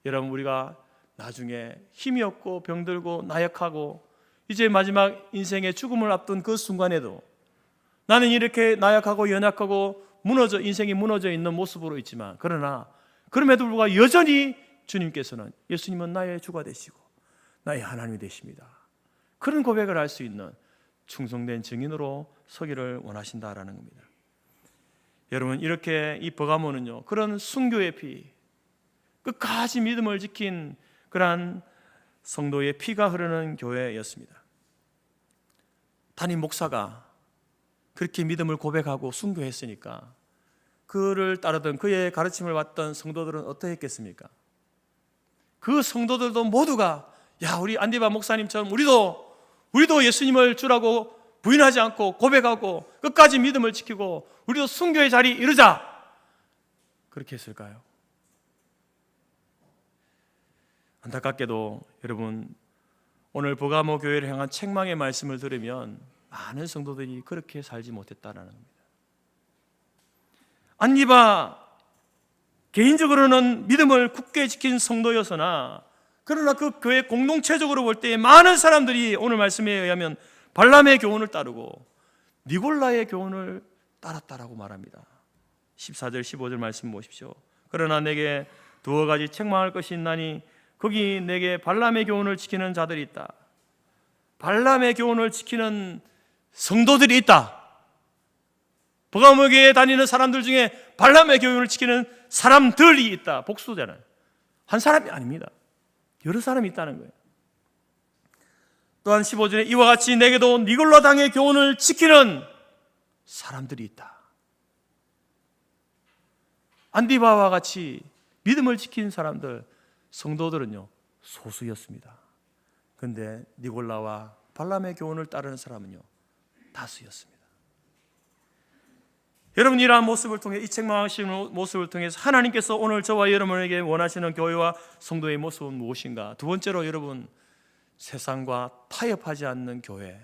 여러분 우리가 나중에 힘이 없고 병들고 나약하고 이제 마지막 인생의 죽음을 앞둔 그 순간에도 나는 이렇게 나약하고 연약하고 인생이 무너져 있는 모습으로 있지만 그러나 그럼에도 불구하고 여전히 주님께서는 예수님은 나의 주가 되시고 나의 하나님이 되십니다. 그런 고백을 할 수 있는 충성된 증인으로 서기를 원하신다라는 겁니다. 여러분 이렇게 이 버가모는요 그런 순교의 피, 끝까지 믿음을 지킨 그러한 성도의 피가 흐르는 교회였습니다. 담임 목사가 그렇게 믿음을 고백하고 순교했으니까 그를 따르던 그의 가르침을 받던 성도들은 어떠했겠습니까? 그 성도들도 모두가 야 우리 안디바 목사님처럼 우리도 예수님을 주라고 부인하지 않고 고백하고 끝까지 믿음을 지키고 우리도 순교의 자리에 이르자 그렇게 했을까요? 안타깝게도 여러분 오늘 버가모 교회를 향한 책망의 말씀을 들으면 많은 성도들이 그렇게 살지 못했다라는 겁니다. 안디바 개인적으로는 믿음을 굳게 지킨 성도였으나 그러나 그 교회 공동체적으로 볼 때 많은 사람들이 오늘 말씀에 의하면 발람의 교훈을 따르고 니골라의 교훈을 따랐다라고 말합니다. 14절 15절 말씀 보십시오. 그러나 내게 두어 가지 책망할 것이 있나니 거기 내게 발람의 교훈을 지키는 자들이 있다. 발람의 교훈을 지키는 성도들이 있다. 버가모 교회에 다니는 사람들 중에 발람의 교훈을 지키는 사람들이 있다. 복수잖아요. 한 사람이 아닙니다. 여러 사람이 있다는 거예요. 또한 15절에 이와 같이 내게도 니골라 당의 교훈을 지키는 사람들이 있다. 안디바와 같이 믿음을 지킨 사람들, 성도들은요 소수였습니다. 그런데 니골라와 발람의 교훈을 따르는 사람은요 다수였습니다. 여러분 이러한 모습을 통해 이 책망하시는 모습을 통해서 하나님께서 오늘 저와 여러분에게 원하시는 교회와 성도의 모습은 무엇인가? 두 번째로 여러분 세상과 타협하지 않는 교회,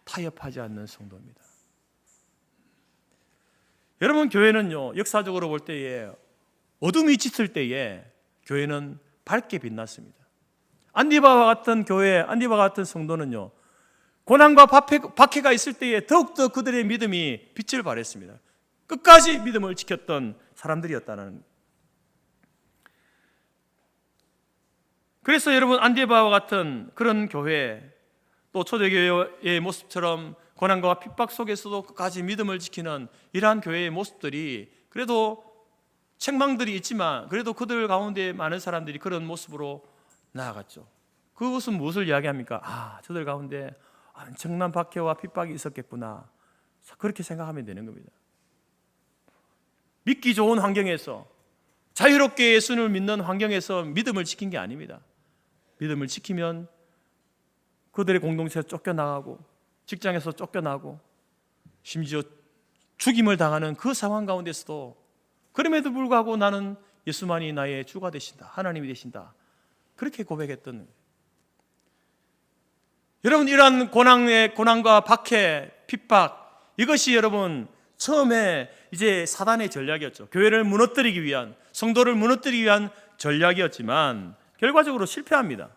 타협하지 않는 성도입니다. 여러분 교회는요 역사적으로 볼 때에 어둠이 짙을 때에 교회는 밝게 빛났습니다. 안디바와 같은 교회, 안디바와 같은 성도는요 고난과 박해가 있을 때에 더욱더 그들의 믿음이 빛을 발했습니다. 끝까지 믿음을 지켰던 사람들이었다는 겁니다. 그래서 여러분 안디바와 같은 그런 교회, 또 초대교회의 모습처럼 고난과 핍박 속에서도 끝까지 믿음을 지키는 이러한 교회의 모습들이 그래도 책망들이 있지만 그래도 그들 가운데 많은 사람들이 그런 모습으로 나아갔죠. 그것은 무엇을 이야기합니까? 저들 가운데 엄청난 박해와 핍박이 있었겠구나 그렇게 생각하면 되는 겁니다. 믿기 좋은 환경에서 자유롭게 예수를 믿는 환경에서 믿음을 지킨 게 아닙니다. 믿음을 지키면 그들의 공동체에서 쫓겨나가고 직장에서 쫓겨나고 심지어 죽임을 당하는 그 상황 가운데서도 그럼에도 불구하고 나는 예수만이 나의 주가 되신다, 하나님이 되신다 그렇게 고백했던 거예요. 여러분 이러한 고난과 박해, 핍박 이것이 여러분 처음에 이제 사단의 전략이었죠. 교회를 무너뜨리기 위한, 성도를 무너뜨리기 위한 전략이었지만 결과적으로 실패합니다.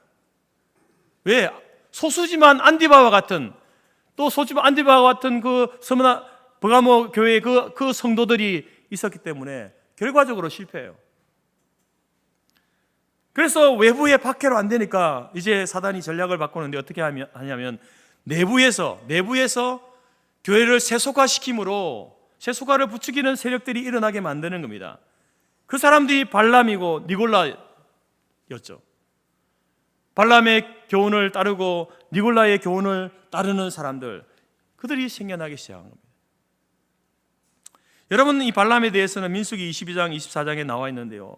왜? 소수지만 안디바와 같은 또 소수지만 안디바와 같은 그 서머나 버가모 교회의 그 성도들이 있었기 때문에 결과적으로 실패해요. 그래서 외부의 박해로 안 되니까 이제 사단이 전략을 바꾸는데 어떻게 하냐면 내부에서 교회를 세속화시킴으로 세속화를 부추기는 세력들이 일어나게 만드는 겁니다. 그 사람들이 발람이고 니골라였죠. 발람의 교훈을 따르고 니골라의 교훈을 따르는 사람들, 그들이 생겨나기 시작한 겁니다. 여러분 이 발람에 대해서는 민수기 22장 24장에 나와 있는데요,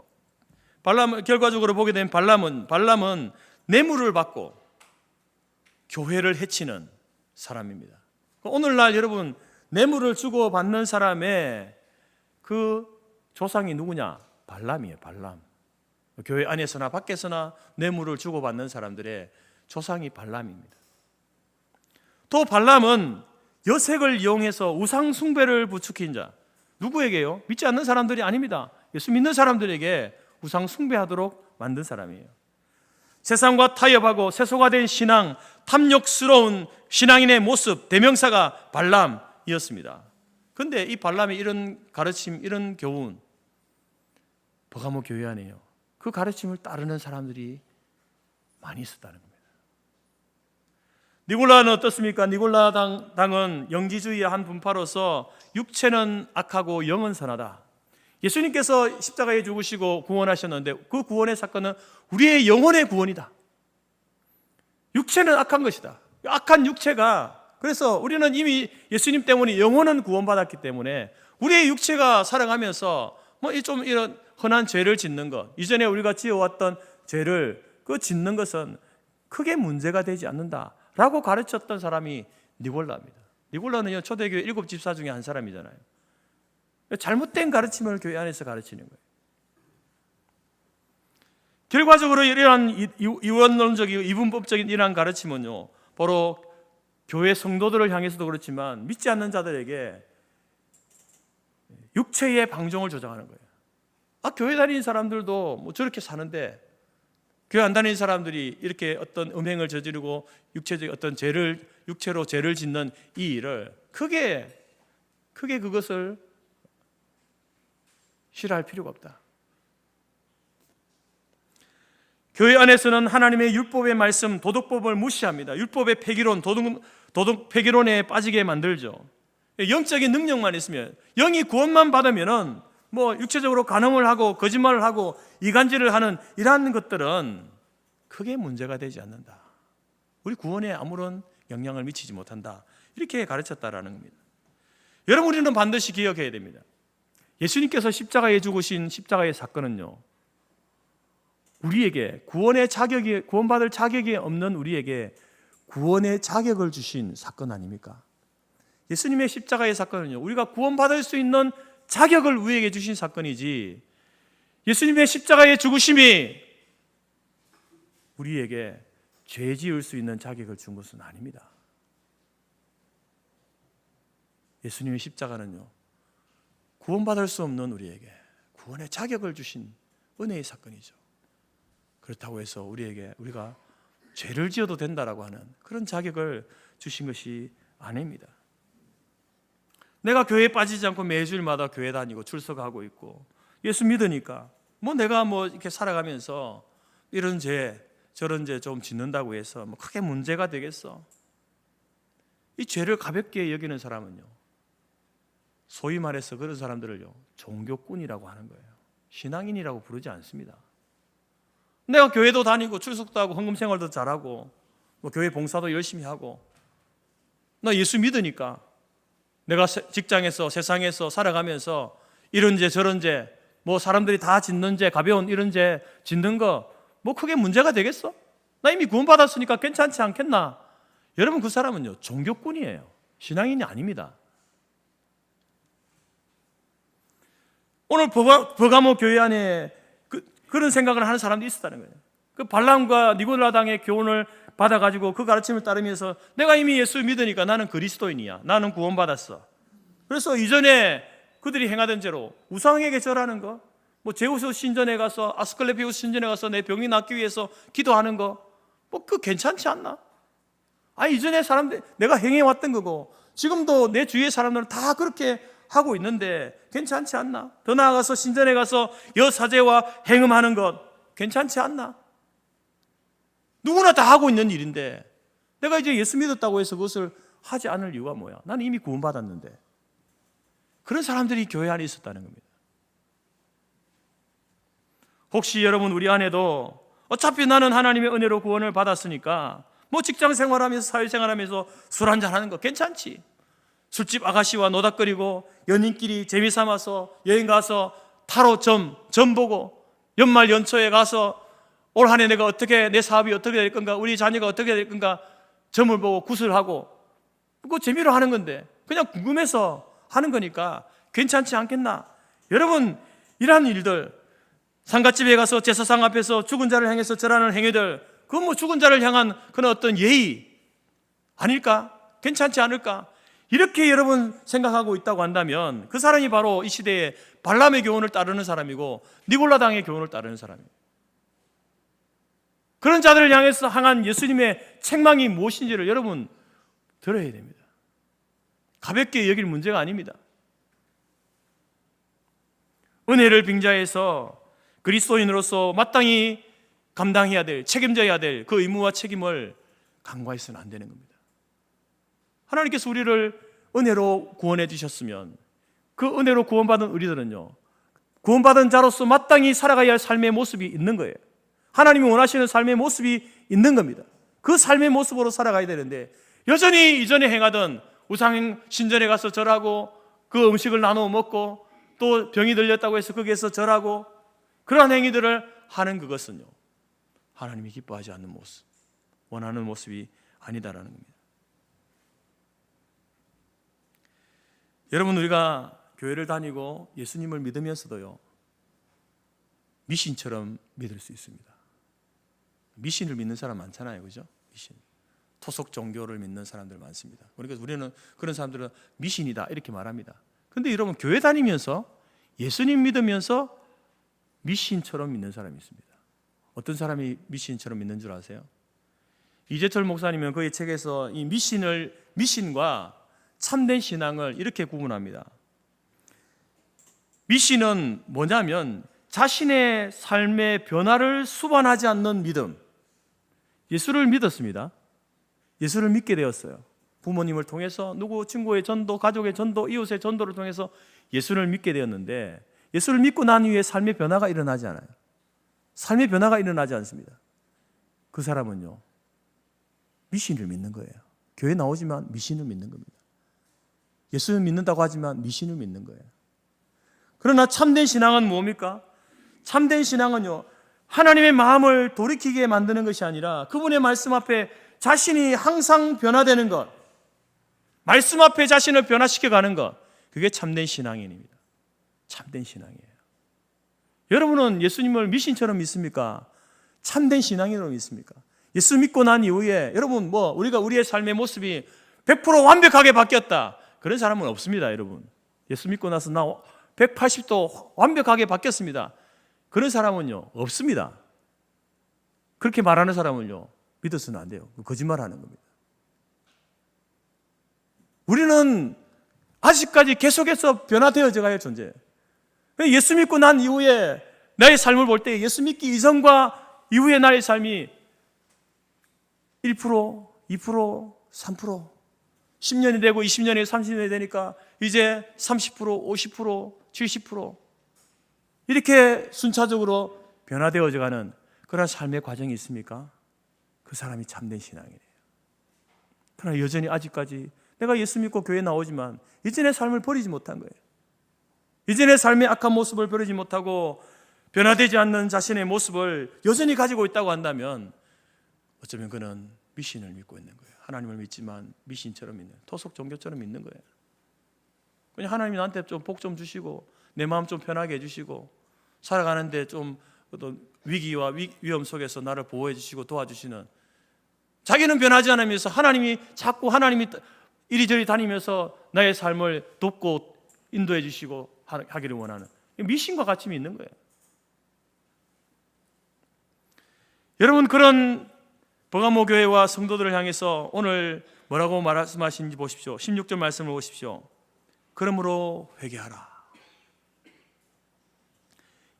결과적으로 보게 되면 발람은 뇌물을 받고 교회를 해치는 사람입니다. 오늘날 여러분 뇌물을 주고 받는 사람의 그 조상이 누구냐? 발람이에요. 발람. 교회 안에서나 밖에서나 뇌물을 주고 받는 사람들의 조상이 발람입니다. 또 발람은 여색을 이용해서 우상 숭배를 부추긴 자, 누구에게요? 믿지 않는 사람들이 아닙니다. 예수 믿는 사람들에게 우상 숭배하도록 만든 사람이에요. 세상과 타협하고 세속화된 신앙, 탐욕스러운 신앙인의 모습, 대명사가 발람이었습니다. 그런데 이 발람의 이런 가르침, 이런 교훈, 버가모 교회 안에요, 그 가르침을 따르는 사람들이 많이 있었다는 겁니다. 니골라는 어떻습니까? 니골라 당은 영지주의의 한 분파로서 육체는 악하고 영은 선하다. 예수님께서 십자가에 죽으시고 구원하셨는데 그 구원의 사건은 우리의 영혼의 구원이다. 육체는 악한 것이다. 악한 육체가, 그래서 우리는 이미 예수님 때문에 영혼은 구원받았기 때문에 우리의 육체가 살아가면서 좀 이런 흔한 죄를 짓는 것, 이전에 우리가 지어왔던 죄를 그 짓는 것은 크게 문제가 되지 않는다라고 가르쳤던 사람이 니골라입니다. 니골라는요, 초대교회 7 집사 중에 한 사람이잖아요. 잘못된 가르침을 교회 안에서 가르치는 거예요. 결과적으로 이러한 이원론적이고 이분법적인 이러한 가르침은요, 바로 교회 성도들을 향해서도 그렇지만 믿지 않는 자들에게 육체의 방종을 조장하는 거예요. 교회 다니는 사람들도 저렇게 사는데 교회 안 다니는 사람들이 이렇게 어떤 음행을 저지르고 육체적 어떤 죄를, 육체로 죄를 짓는 이 일을 크게 그것을 싫어할 필요가 없다. 교회 안에서는 하나님의 율법의 말씀, 도덕법을 무시합니다. 율법의 폐기론, 도덕 폐기론에 빠지게 만들죠. 영적인 능력만 있으면, 영이 구원만 받으면은 육체적으로 간음을 하고 거짓말을 하고 이간질을 하는 이러한 것들은 크게 문제가 되지 않는다. 우리 구원에 아무런 영향을 미치지 못한다. 이렇게 가르쳤다라는 겁니다. 여러분, 우리는 반드시 기억해야 됩니다. 예수님께서 십자가에 죽으신 십자가의 사건은요, 우리에게 구원받을 자격이 없는 우리에게 구원의 자격을 주신 사건 아닙니까? 예수님의 십자가의 사건은요, 우리가 구원받을 수 있는 자격을 우리에게 주신 사건이지, 예수님의 십자가의 죽으심이 우리에게 죄 지을 수 있는 자격을 준 것은 아닙니다. 예수님의 십자가는요, 구원받을 수 없는 우리에게 구원의 자격을 주신 은혜의 사건이죠. 그렇다고 해서 우리가 죄를 지어도 된다라고 하는 그런 자격을 주신 것이 아닙니다. 내가 교회에 빠지지 않고 매주일마다 교회 다니고 출석하고 있고 예수 믿으니까 내가 이렇게 살아가면서 이런 죄 저런 죄 좀 짓는다고 해서 크게 문제가 되겠어? 이 죄를 가볍게 여기는 사람은요, 소위 말해서 그런 사람들을요, 종교꾼이라고 하는 거예요. 신앙인이라고 부르지 않습니다. 내가 교회도 다니고 출석도 하고 헌금 생활도 잘하고 교회 봉사도 열심히 하고 나 예수 믿으니까 내가 직장에서 세상에서 살아가면서 이런 죄 저런 죄 사람들이 다 짓는 죄, 가벼운 이런 죄 짓는 거 크게 문제가 되겠어? 나 이미 구원받았으니까 괜찮지 않겠나? 여러분, 그 사람은요, 종교꾼이에요. 신앙인이 아닙니다. 오늘 버가모 교회 안에 그런 생각을 하는 사람도 있었다는 거예요. 그 발람과 니골라당의 교훈을 받아가지고 그 가르침을 따르면서 내가 이미 예수 믿으니까 나는 그리스도인이야. 나는 구원받았어. 그래서 이전에 그들이 행하던 죄로 우상에게 절하는 거, 제우스 신전에 가서 아스클레피우스 신전에 가서 내 병이 낫기 위해서 기도하는 거, 그거 괜찮지 않나? 이전에 사람들 내가 행해왔던 거고 지금도 내 주위의 사람들은 다 그렇게 하고 있는데 괜찮지 않나? 더 나아가서 신전에 가서 여사제와 행음하는 것 괜찮지 않나? 누구나 다 하고 있는 일인데 내가 이제 예수 믿었다고 해서 그것을 하지 않을 이유가 뭐야? 나는 이미 구원받았는데. 그런 사람들이 교회 안에 있었다는 겁니다. 혹시 여러분, 우리 안에도 어차피 나는 하나님의 은혜로 구원을 받았으니까 직장 생활하면서 사회생활하면서 술 한잔 하는 거 괜찮지? 술집 아가씨와 노닥거리고 연인끼리 재미삼아서 여행 가서 타로 점 보고 연말 연초에 가서 올 한 해 내가 내 사업이 어떻게 될 건가, 우리 자녀가 어떻게 될 건가 점을 보고 구슬하고, 그거 재미로 하는 건데 그냥 궁금해서 하는 거니까 괜찮지 않겠나? 여러분, 이러한 일들, 상갓집에 가서 제사상 앞에서 죽은 자를 향해서 절하는 행위들, 그건 죽은 자를 향한 그런 어떤 예의 아닐까? 괜찮지 않을까? 이렇게 여러분 생각하고 있다고 한다면 그 사람이 바로 이 시대에 발람의 교훈을 따르는 사람이고 니골라당의 교훈을 따르는 사람이에요. 그런 자들을 향해서 향한 예수님의 책망이 무엇인지를 여러분 들어야 됩니다. 가볍게 여길 문제가 아닙니다. 은혜를 빙자해서 그리스도인으로서 마땅히 감당해야 될, 책임져야 될 그 의무와 책임을 간과해서는 안 되는 겁니다. 하나님께서 우리를 은혜로 구원해 주셨으면 그 은혜로 구원받은 우리들은요, 구원받은 자로서 마땅히 살아가야 할 삶의 모습이 있는 거예요. 하나님이 원하시는 삶의 모습이 있는 겁니다. 그 삶의 모습으로 살아가야 되는데 여전히 이전에 행하던 우상 신전에 가서 절하고 그 음식을 나누어 먹고 또 병이 들렸다고 해서 거기에서 절하고 그러한 행위들을 하는 그것은요, 하나님이 기뻐하지 않는 모습, 원하는 모습이 아니다라는 겁니다. 여러분, 우리가 교회를 다니고 예수님을 믿으면서도요, 미신처럼 믿을 수 있습니다. 미신을 믿는 사람 많잖아요, 그죠? 미신, 토속 종교를 믿는 사람들 많습니다. 그러니까 우리는 그런 사람들은 미신이다 이렇게 말합니다. 근데 여러분, 교회 다니면서 예수님 믿으면서 미신처럼 믿는 사람이 있습니다. 어떤 사람이 미신처럼 믿는 줄 아세요? 이재철 목사님은 그의 책에서 이 미신과 참된 신앙을 이렇게 구분합니다. 미신은 뭐냐면 자신의 삶의 변화를 수반하지 않는 믿음. 예수를 믿었습니다. 예수를 믿게 되었어요. 부모님을 통해서 누구 친구의 전도, 가족의 전도, 이웃의 전도를 통해서 예수를 믿게 되었는데 예수를 믿고 난 이후에 삶의 변화가 일어나지 않아요. 삶의 변화가 일어나지 않습니다. 그 사람은요, 미신을 믿는 거예요. 교회 나오지만 미신을 믿는 겁니다. 예수를 믿는다고 하지만 미신을 믿는 거예요. 그러나 참된 신앙은 뭡니까? 참된 신앙은요, 하나님의 마음을 돌이키게 만드는 것이 아니라 그분의 말씀 앞에 자신이 항상 변화되는 것, 말씀 앞에 자신을 변화시켜 가는 것, 그게 참된 신앙입니다. 참된 신앙이에요. 여러분은 예수님을 미신처럼 믿습니까? 참된 신앙으로 믿습니까? 예수 믿고 난 이후에 여러분 우리가 우리의 삶의 모습이 100% 완벽하게 바뀌었다, 그런 사람은 없습니다. 여러분, 예수 믿고 나서 나 180도 완벽하게 바뀌었습니다, 그런 사람은요 없습니다. 그렇게 말하는 사람은요 믿어서는 안 돼요. 거짓말하는 겁니다. 우리는 아직까지 계속해서 변화되어져 가야 할 존재예요. 예수 믿고 난 이후에 나의 삶을 볼 때 예수 믿기 이전과 이후의 나의 삶이 1%, 2%, 3%, 10년이 되고 20년이 30년이 되니까 이제 30%, 50%, 70% 이렇게 순차적으로 변화되어져 가는 그런 삶의 과정이 있습니까? 그 사람이 참된 신앙이에요. 그러나 여전히 아직까지 내가 예수 믿고 교회 나오지만 이전의 삶을 버리지 못한 거예요. 이전의 삶의 악한 모습을 버리지 못하고 변화되지 않는 자신의 모습을 여전히 가지고 있다고 한다면 어쩌면 그는 미신을 믿고 있는 거예요. 하나님을 믿지만 미신처럼 믿는, 토속 종교처럼 믿는 거예요. 그냥 하나님이 나한테 좀 복 좀 주시고 내 마음 좀 편하게 해주시고 살아가는데 좀 어떤 위기와 위험 속에서 나를 보호해 주시고 도와주시는, 자기는 변하지 않으면서 하나님이 자꾸 하나님이 이리저리 다니면서 나의 삶을 돕고 인도해 주시고 하기를 원하는 미신과 같이 믿는 거예요. 여러분, 그런 버가모 교회와 성도들을 향해서 오늘 뭐라고 말씀하시는지 보십시오. 16절 말씀을 보십시오. 그러므로 회개하라.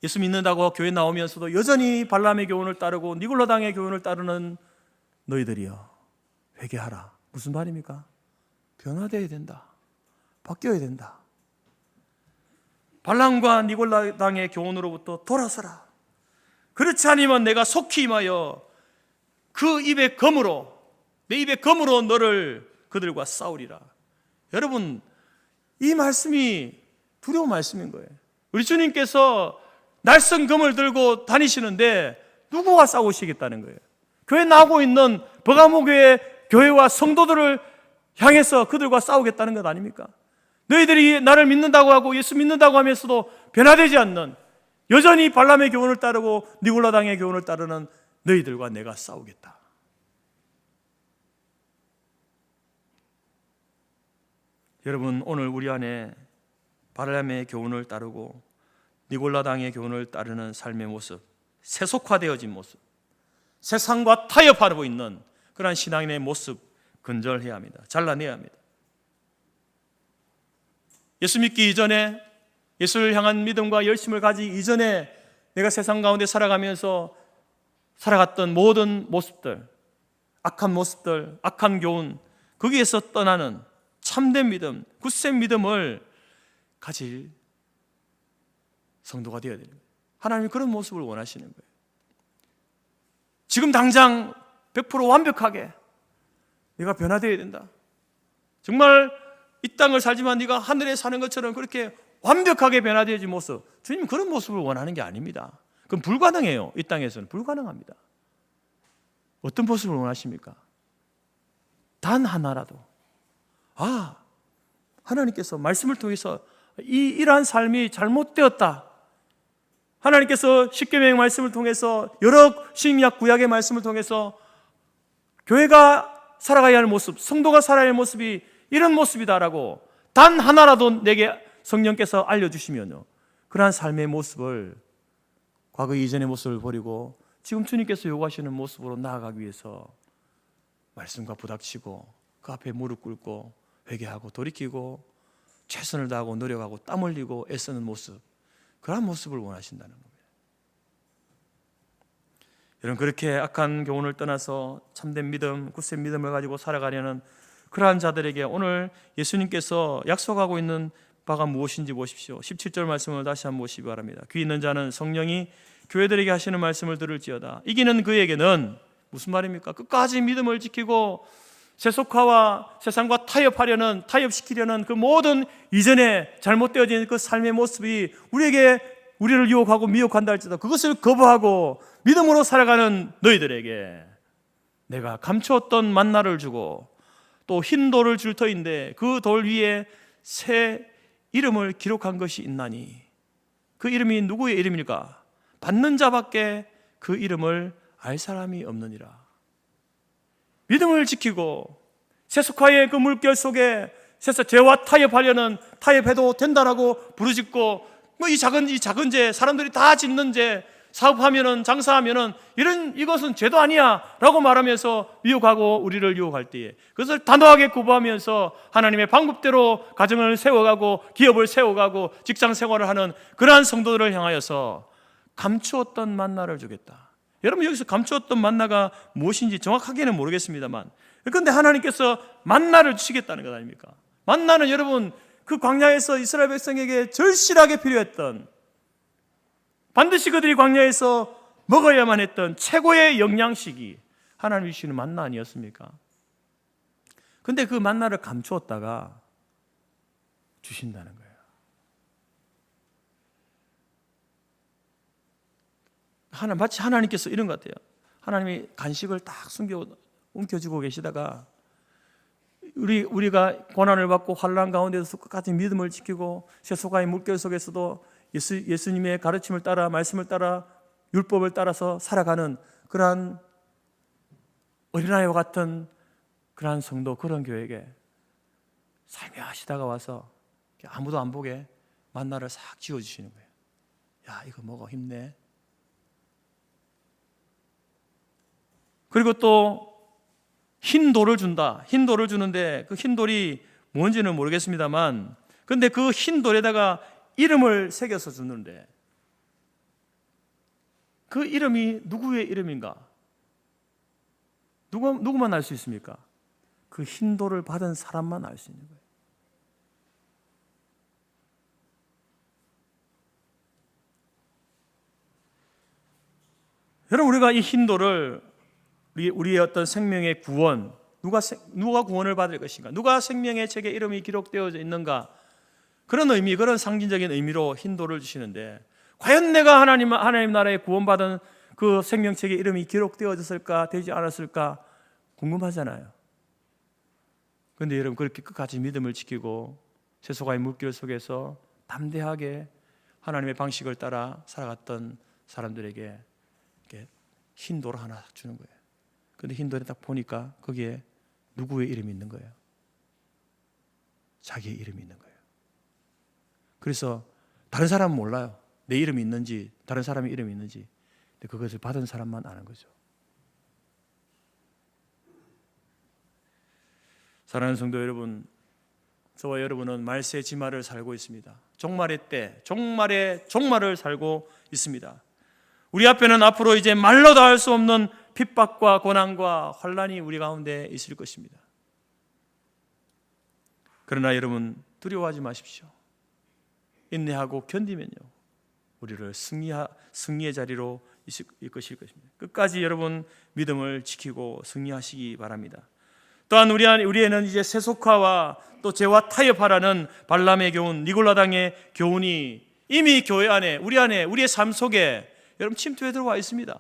예수 믿는다고 교회 나오면서도 여전히 발람의 교훈을 따르고 니골라당의 교훈을 따르는 너희들이여, 회개하라. 무슨 말입니까? 변화되어야 된다. 바뀌어야 된다. 발람과 니골라당의 교훈으로부터 돌아서라. 그렇지 않으면 내가 속히 임하여 그 입의 검으로, 내 입의 검으로 너를 그들과 싸우리라. 여러분, 이 말씀이 두려운 말씀인 거예요. 우리 주님께서 날선 검을 들고 다니시는데 누구와 싸우시겠다는 거예요? 교회 나오고 있는 버가모 교회와 성도들을 향해서 그들과 싸우겠다는 것 아닙니까? 너희들이 나를 믿는다고 하고 예수 믿는다고 하면서도 변화되지 않는, 여전히 발람의 교훈을 따르고 니골라당의 교훈을 따르는 너희들과 내가 싸우겠다. 여러분, 오늘 우리 안에 바람의 교훈을 따르고 니골라당의 교훈을 따르는 삶의 모습, 세속화되어진 모습, 세상과 타협하고 있는 그러한 신앙인의 모습 근절해야 합니다. 잘라내야 합니다. 예수 믿기 이전에, 예수를 향한 믿음과 열심을 가지기 이전에 내가 세상 가운데 살아가면서 살아갔던 모든 모습들, 악한 모습들, 악한 교훈, 거기에서 떠나는 참된 믿음, 굳센 믿음을 가질 성도가 되어야 됩니다. 하나님이 그런 모습을 원하시는 거예요. 지금 당장 100% 완벽하게 네가 변화되어야 된다. 정말 이 땅을 살지만 네가 하늘에 사는 것처럼 그렇게 완벽하게 변화되어진 모습, 주님 그런 모습을 원하는 게 아닙니다. 그건 불가능해요. 이 땅에서는 불가능합니다. 어떤 모습을 원하십니까? 단 하나라도 하나님께서 말씀을 통해서 이러한 삶이 잘못되었다, 하나님께서 십계명 말씀을 통해서 여러 신약 구약의 말씀을 통해서 교회가 살아가야 할 모습, 성도가 살아야 할 모습이 이런 모습이다라고 단 하나라도 내게 성령께서 알려주시면요, 그러한 삶의 모습을, 과거 이전의 모습을 버리고 지금 주님께서 요구하시는 모습으로 나아가기 위해서 말씀과 부닥치고 그 앞에 무릎 꿇고 회개하고 돌이키고 최선을 다하고 노력하고 땀 흘리고 애쓰는 모습, 그러한 모습을 원하신다는 겁니다. 여러분, 그렇게 악한 교훈을 떠나서 참된 믿음, 굳센 믿음을 가지고 살아가려는 그러한 자들에게 오늘 예수님께서 약속하고 있는 바가 무엇인지 보십시오. 17절 말씀을 다시 한번 보시기 바랍니다. 귀 있는 자는 성령이 교회들에게 하시는 말씀을 들을지어다. 이기는 그에게는, 무슨 말입니까? 끝까지 믿음을 지키고 세속화와 세상과 타협시키려는 그 모든 이전에 잘못되어진 그 삶의 모습이 우리를 유혹하고 미혹한다 할지라도 그것을 거부하고 믿음으로 살아가는 너희들에게 내가 감추었던 만나를 주고 또 흰 돌을 줄 터인데 그 돌 위에 새 이름을 기록한 것이 있나니, 그 이름이 누구의 이름일까? 받는 자밖에 그 이름을 알 사람이 없느니라. 믿음을 지키고 세속화의 그 물결 속에 죄와 타협해도 된다라고 부르짖고, 이 작은 죄, 사람들이 다 짓는 죄, 사업하면은, 장사하면은 이것은 죄도 아니야라고 말하면서 우리를 유혹할 때에 그것을 단호하게 거부하면서 하나님의 방법대로 가정을 세워가고 기업을 세워가고 직장 생활을 하는 그러한 성도들을 향하여서 감추었던 만나를 주겠다. 여러분, 여기서 감추었던 만나가 무엇인지 정확하게는 모르겠습니다만, 그런데 하나님께서 만나를 주시겠다는 것 아닙니까? 만나는 여러분, 그 광야에서 이스라엘 백성에게 절실하게 필요했던, 반드시 그들이 광야에서 먹어야만 했던 최고의 영양식이 하나님이 주시는 만나 아니었습니까? 그런데 그 만나를 감추었다가 주신다는 거예요. 마치 하나님께서 이런 것 같아요. 하나님이 간식을 딱 움켜쥐고 계시다가 우리가 고난을 받고 환난 가운데서 끝까지 믿음을 지키고 세속화의 물결 속에서도 예수님의 가르침을 따라, 말씀을 따라, 율법을 따라서 살아가는 그러한 어린아이와 같은 그러한 성도, 그런 교회에게 살며시 다가와서 아무도 안 보게 만나를 싹 쥐어주시는 거예요. 야, 이거 먹어, 힘내. 그리고 또 흰 돌을 준다. 흰 돌을 주는데 그 흰 돌이 뭔지는 모르겠습니다만, 근데 그 흰 돌에다가 이름을 새겨서 주는데 그 이름이 누구의 이름인가? 누구만 알 수 있습니까? 그 흰 돌을 받은 사람만 알 수 있는 거예요. 여러분, 우리가 이 흰 돌을 우리의 어떤 생명의 구원, 누가 구원을 받을 것인가, 누가 생명의 책에 이름이 기록되어 있는가, 그런 의미, 그런 상징적인 의미로 흰 돌을 주시는데, 과연 내가 하나님 나라에 구원받은 그 생명책에 이름이 기록되어졌을까, 되지 않았을까 궁금하잖아요. 그런데 여러분, 그렇게 끝까지 믿음을 지키고 세속화의 물결 속에서 담대하게 하나님의 방식을 따라 살아갔던 사람들에게 이렇게 흰 돌 하나 주는 거예요. 그런데 흰 돌에 딱 보니까 거기에 누구의 이름이 있는 거예요? 자기의 이름이 있는 거예요. 그래서 다른 사람은 몰라요. 내 이름이 있는지, 다른 사람의 이름이 있는지. 근데 그것을 받은 사람만 아는 거죠. 사랑하는 성도 여러분, 저와 여러분은 말세 지말을 살고 있습니다. 종말의 때, 종말의 종말을 살고 있습니다. 우리 앞에는 앞으로 이제 말로 다 할 수 없는 핍박과 고난과 환난이 우리 가운데 있을 것입니다. 그러나 여러분, 두려워하지 마십시오. 인내하고 견디면요, 우리를 승리의 자리로 이끄실 것입니다. 끝까지 여러분 믿음을 지키고 승리하시기 바랍니다. 또한 우리에는 이제 세속화와 또 죄와 타협하라는 발람의 교훈, 니골라당의 교훈이 이미 교회 안에, 우리의 삶 속에 여러분 침투해 들어와 있습니다.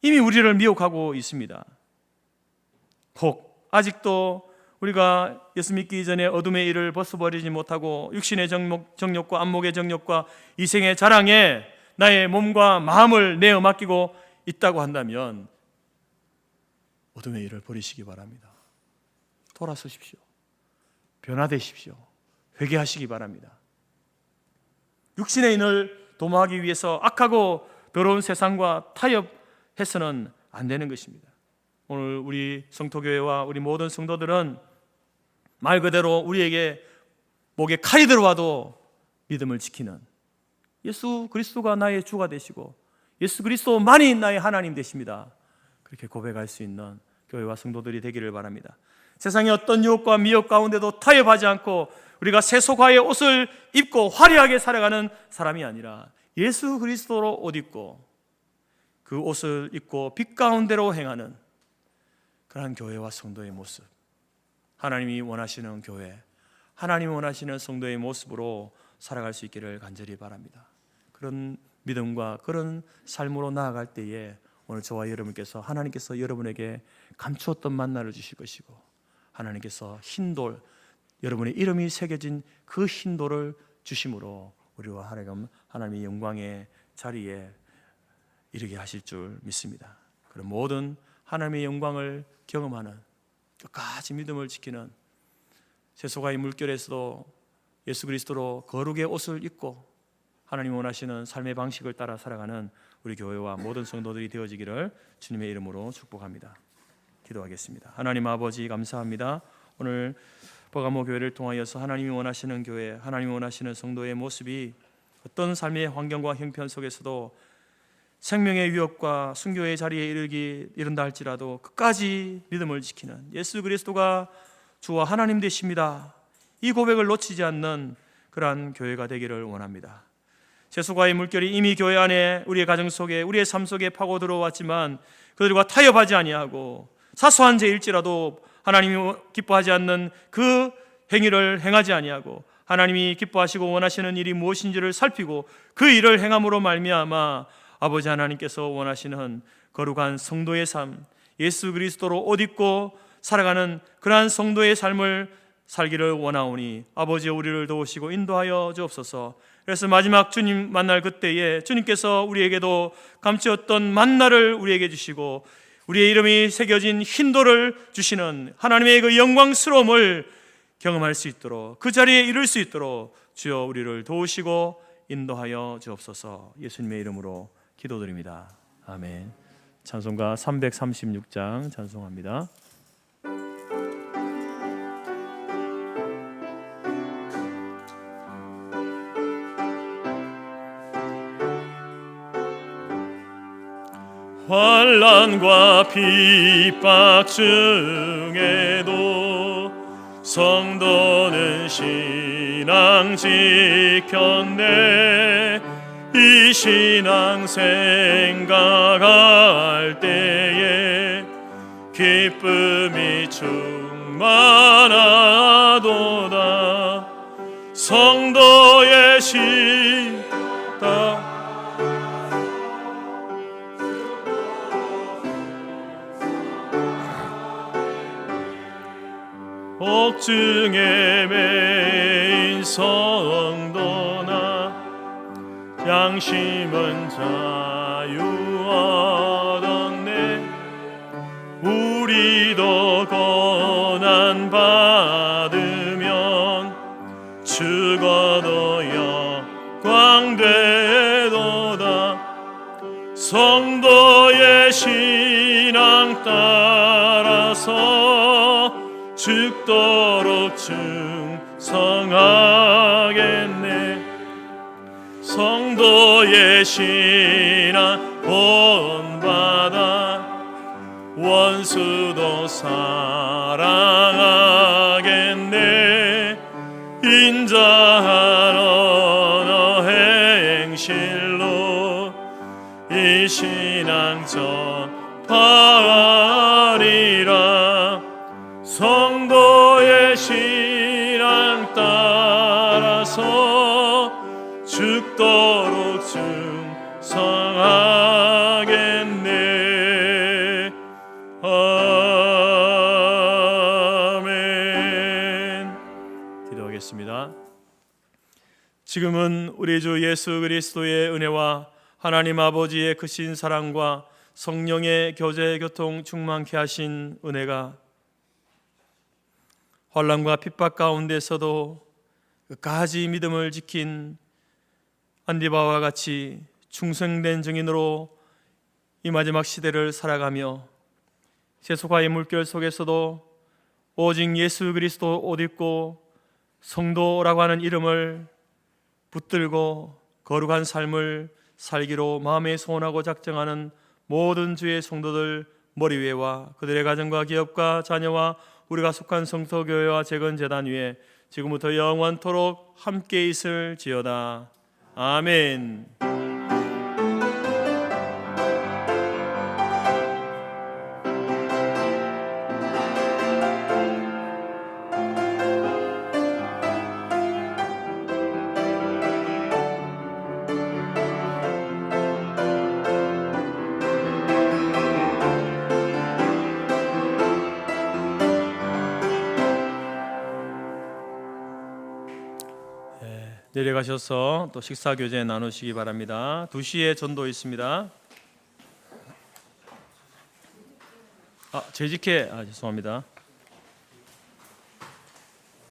이미 우리를 미혹하고 있습니다. 혹 아직도 우리가 예수 믿기 이전에 어둠의 일을 벗어버리지 못하고 육신의 정욕과 안목의 정욕과 이생의 자랑에 나의 몸과 마음을 내어 맡기고 있다고 한다면 어둠의 일을 버리시기 바랍니다. 돌아서십시오. 변화되십시오. 회개하시기 바랍니다. 육신의 인을 도모하기 위해서 악하고 더러운 세상과 타협해서는 안 되는 것입니다. 오늘 우리 성토교회와 우리 모든 성도들은 말 그대로 우리에게 목에 칼이 들어와도 믿음을 지키는 예수 그리스도가 나의 주가 되시고 예수 그리스도만이 나의 하나님 되십니다. 그렇게 고백할 수 있는 교회와 성도들이 되기를 바랍니다. 세상의 어떤 유혹과 미혹 가운데도 타협하지 않고 우리가 세속화의 옷을 입고 화려하게 살아가는 사람이 아니라 예수 그리스도로 옷 입고 그 옷을 입고 빛 가운데로 행하는 그러한 교회와 성도의 모습, 하나님이 원하시는 교회, 하나님이 원하시는 성도의 모습으로 살아갈 수 있기를 간절히 바랍니다. 그런 믿음과 그런 삶으로 나아갈 때에 오늘 저와 여러분께서 하나님께서 여러분에게 감추었던 만나를 주실 것이고 하나님께서 흰돌, 여러분의 이름이 새겨진 그 흰돌을 주심으로 우리와 하나님의 영광의 자리에 이르게 하실 줄 믿습니다. 그런 모든 하나님의 영광을 경험하는 끝까지 믿음을 지키는 세속화의 물결에서도 예수 그리스도로 거룩의 옷을 입고 하나님 원하시는 삶의 방식을 따라 살아가는 우리 교회와 모든 성도들이 되어지기를 주님의 이름으로 축복합니다. 기도하겠습니다. 하나님 아버지 감사합니다. 오늘 버가모 교회를 통하여서 하나님이 원하시는 교회, 하나님이 원하시는 성도의 모습이 어떤 삶의 환경과 형편 속에서도 생명의 위협과 순교의 자리에 이른다 할지라도 끝까지 믿음을 지키는 예수 그리스도가 주와 하나님 되십니다. 이 고백을 놓치지 않는 그러한 교회가 되기를 원합니다. 세속화의 물결이 이미 교회 안에 우리의 가정 속에 우리의 삶 속에 파고 들어왔지만 그들과 타협하지 아니하고 사소한 죄일지라도 하나님이 기뻐하지 않는 그 행위를 행하지 아니하고 하나님이 기뻐하시고 원하시는 일이 무엇인지를 살피고 그 일을 행함으로 말미암아 아버지 하나님께서 원하시는 거룩한 성도의 삶, 예수 그리스도로 옷 입고 살아가는 그러한 성도의 삶을 살기를 원하오니 아버지 우리를 도우시고 인도하여 주옵소서. 그래서 마지막 주님 만날 그때에 주님께서 우리에게도 감추었던 만나를 우리에게 주시고 우리의 이름이 새겨진 흰돌을 주시는 하나님의 그 영광스러움을 경험할 수 있도록 그 자리에 이룰 수 있도록 주여 우리를 도우시고 인도하여 주옵소서. 예수님의 이름으로 기도드립니다. 아멘. 찬송가 336장 찬송합니다. 환난과 핍박 중에도 성도는 신앙 지켰네. 이 신앙 생각할 때에 기쁨이 충만하도다. 성도의 신당 옥중에 매인 성도나 양심은 자유 얻었네. 우리도 칭찬 받으면 죽어도 영광 되도다. 성도의 신앙 따라서 죽도록 충성하겠네. 성도의 신앙 본받아 원수도 사랑하겠네. 인자한 언어 행실로 이 신앙 전파하리라. 성도의 신앙 따라서 죽도록 충성하겠네. 아멘. 기도하겠습니다. 지금은 우리 주 예수 그리스도의 은혜와 하나님 아버지의 크신 사랑과 성령의 교제 교통 충만케 하신 은혜가 환난과 핍박 가운데서도 끝까지 믿음을 지킨 안디바와 같이 충성된 증인으로 이 마지막 시대를 살아가며 세속화의 물결 속에서도 오직 예수 그리스도 옷 입고 성도라고 하는 이름을 붙들고 거룩한 삶을 살기로 마음에 소원하고 작정하는 모든 주의 성도들 머리 위에와 그들의 가정과 기업과 자녀와 우리가 속한 성서교회와 재건재단 위에 지금부터 영원토록 함께 있을지어다. 아멘. 내려가셔서 또 식사 교제 나누시기 바랍니다. 2시에 전도 있습니다. 재직회 죄송합니다.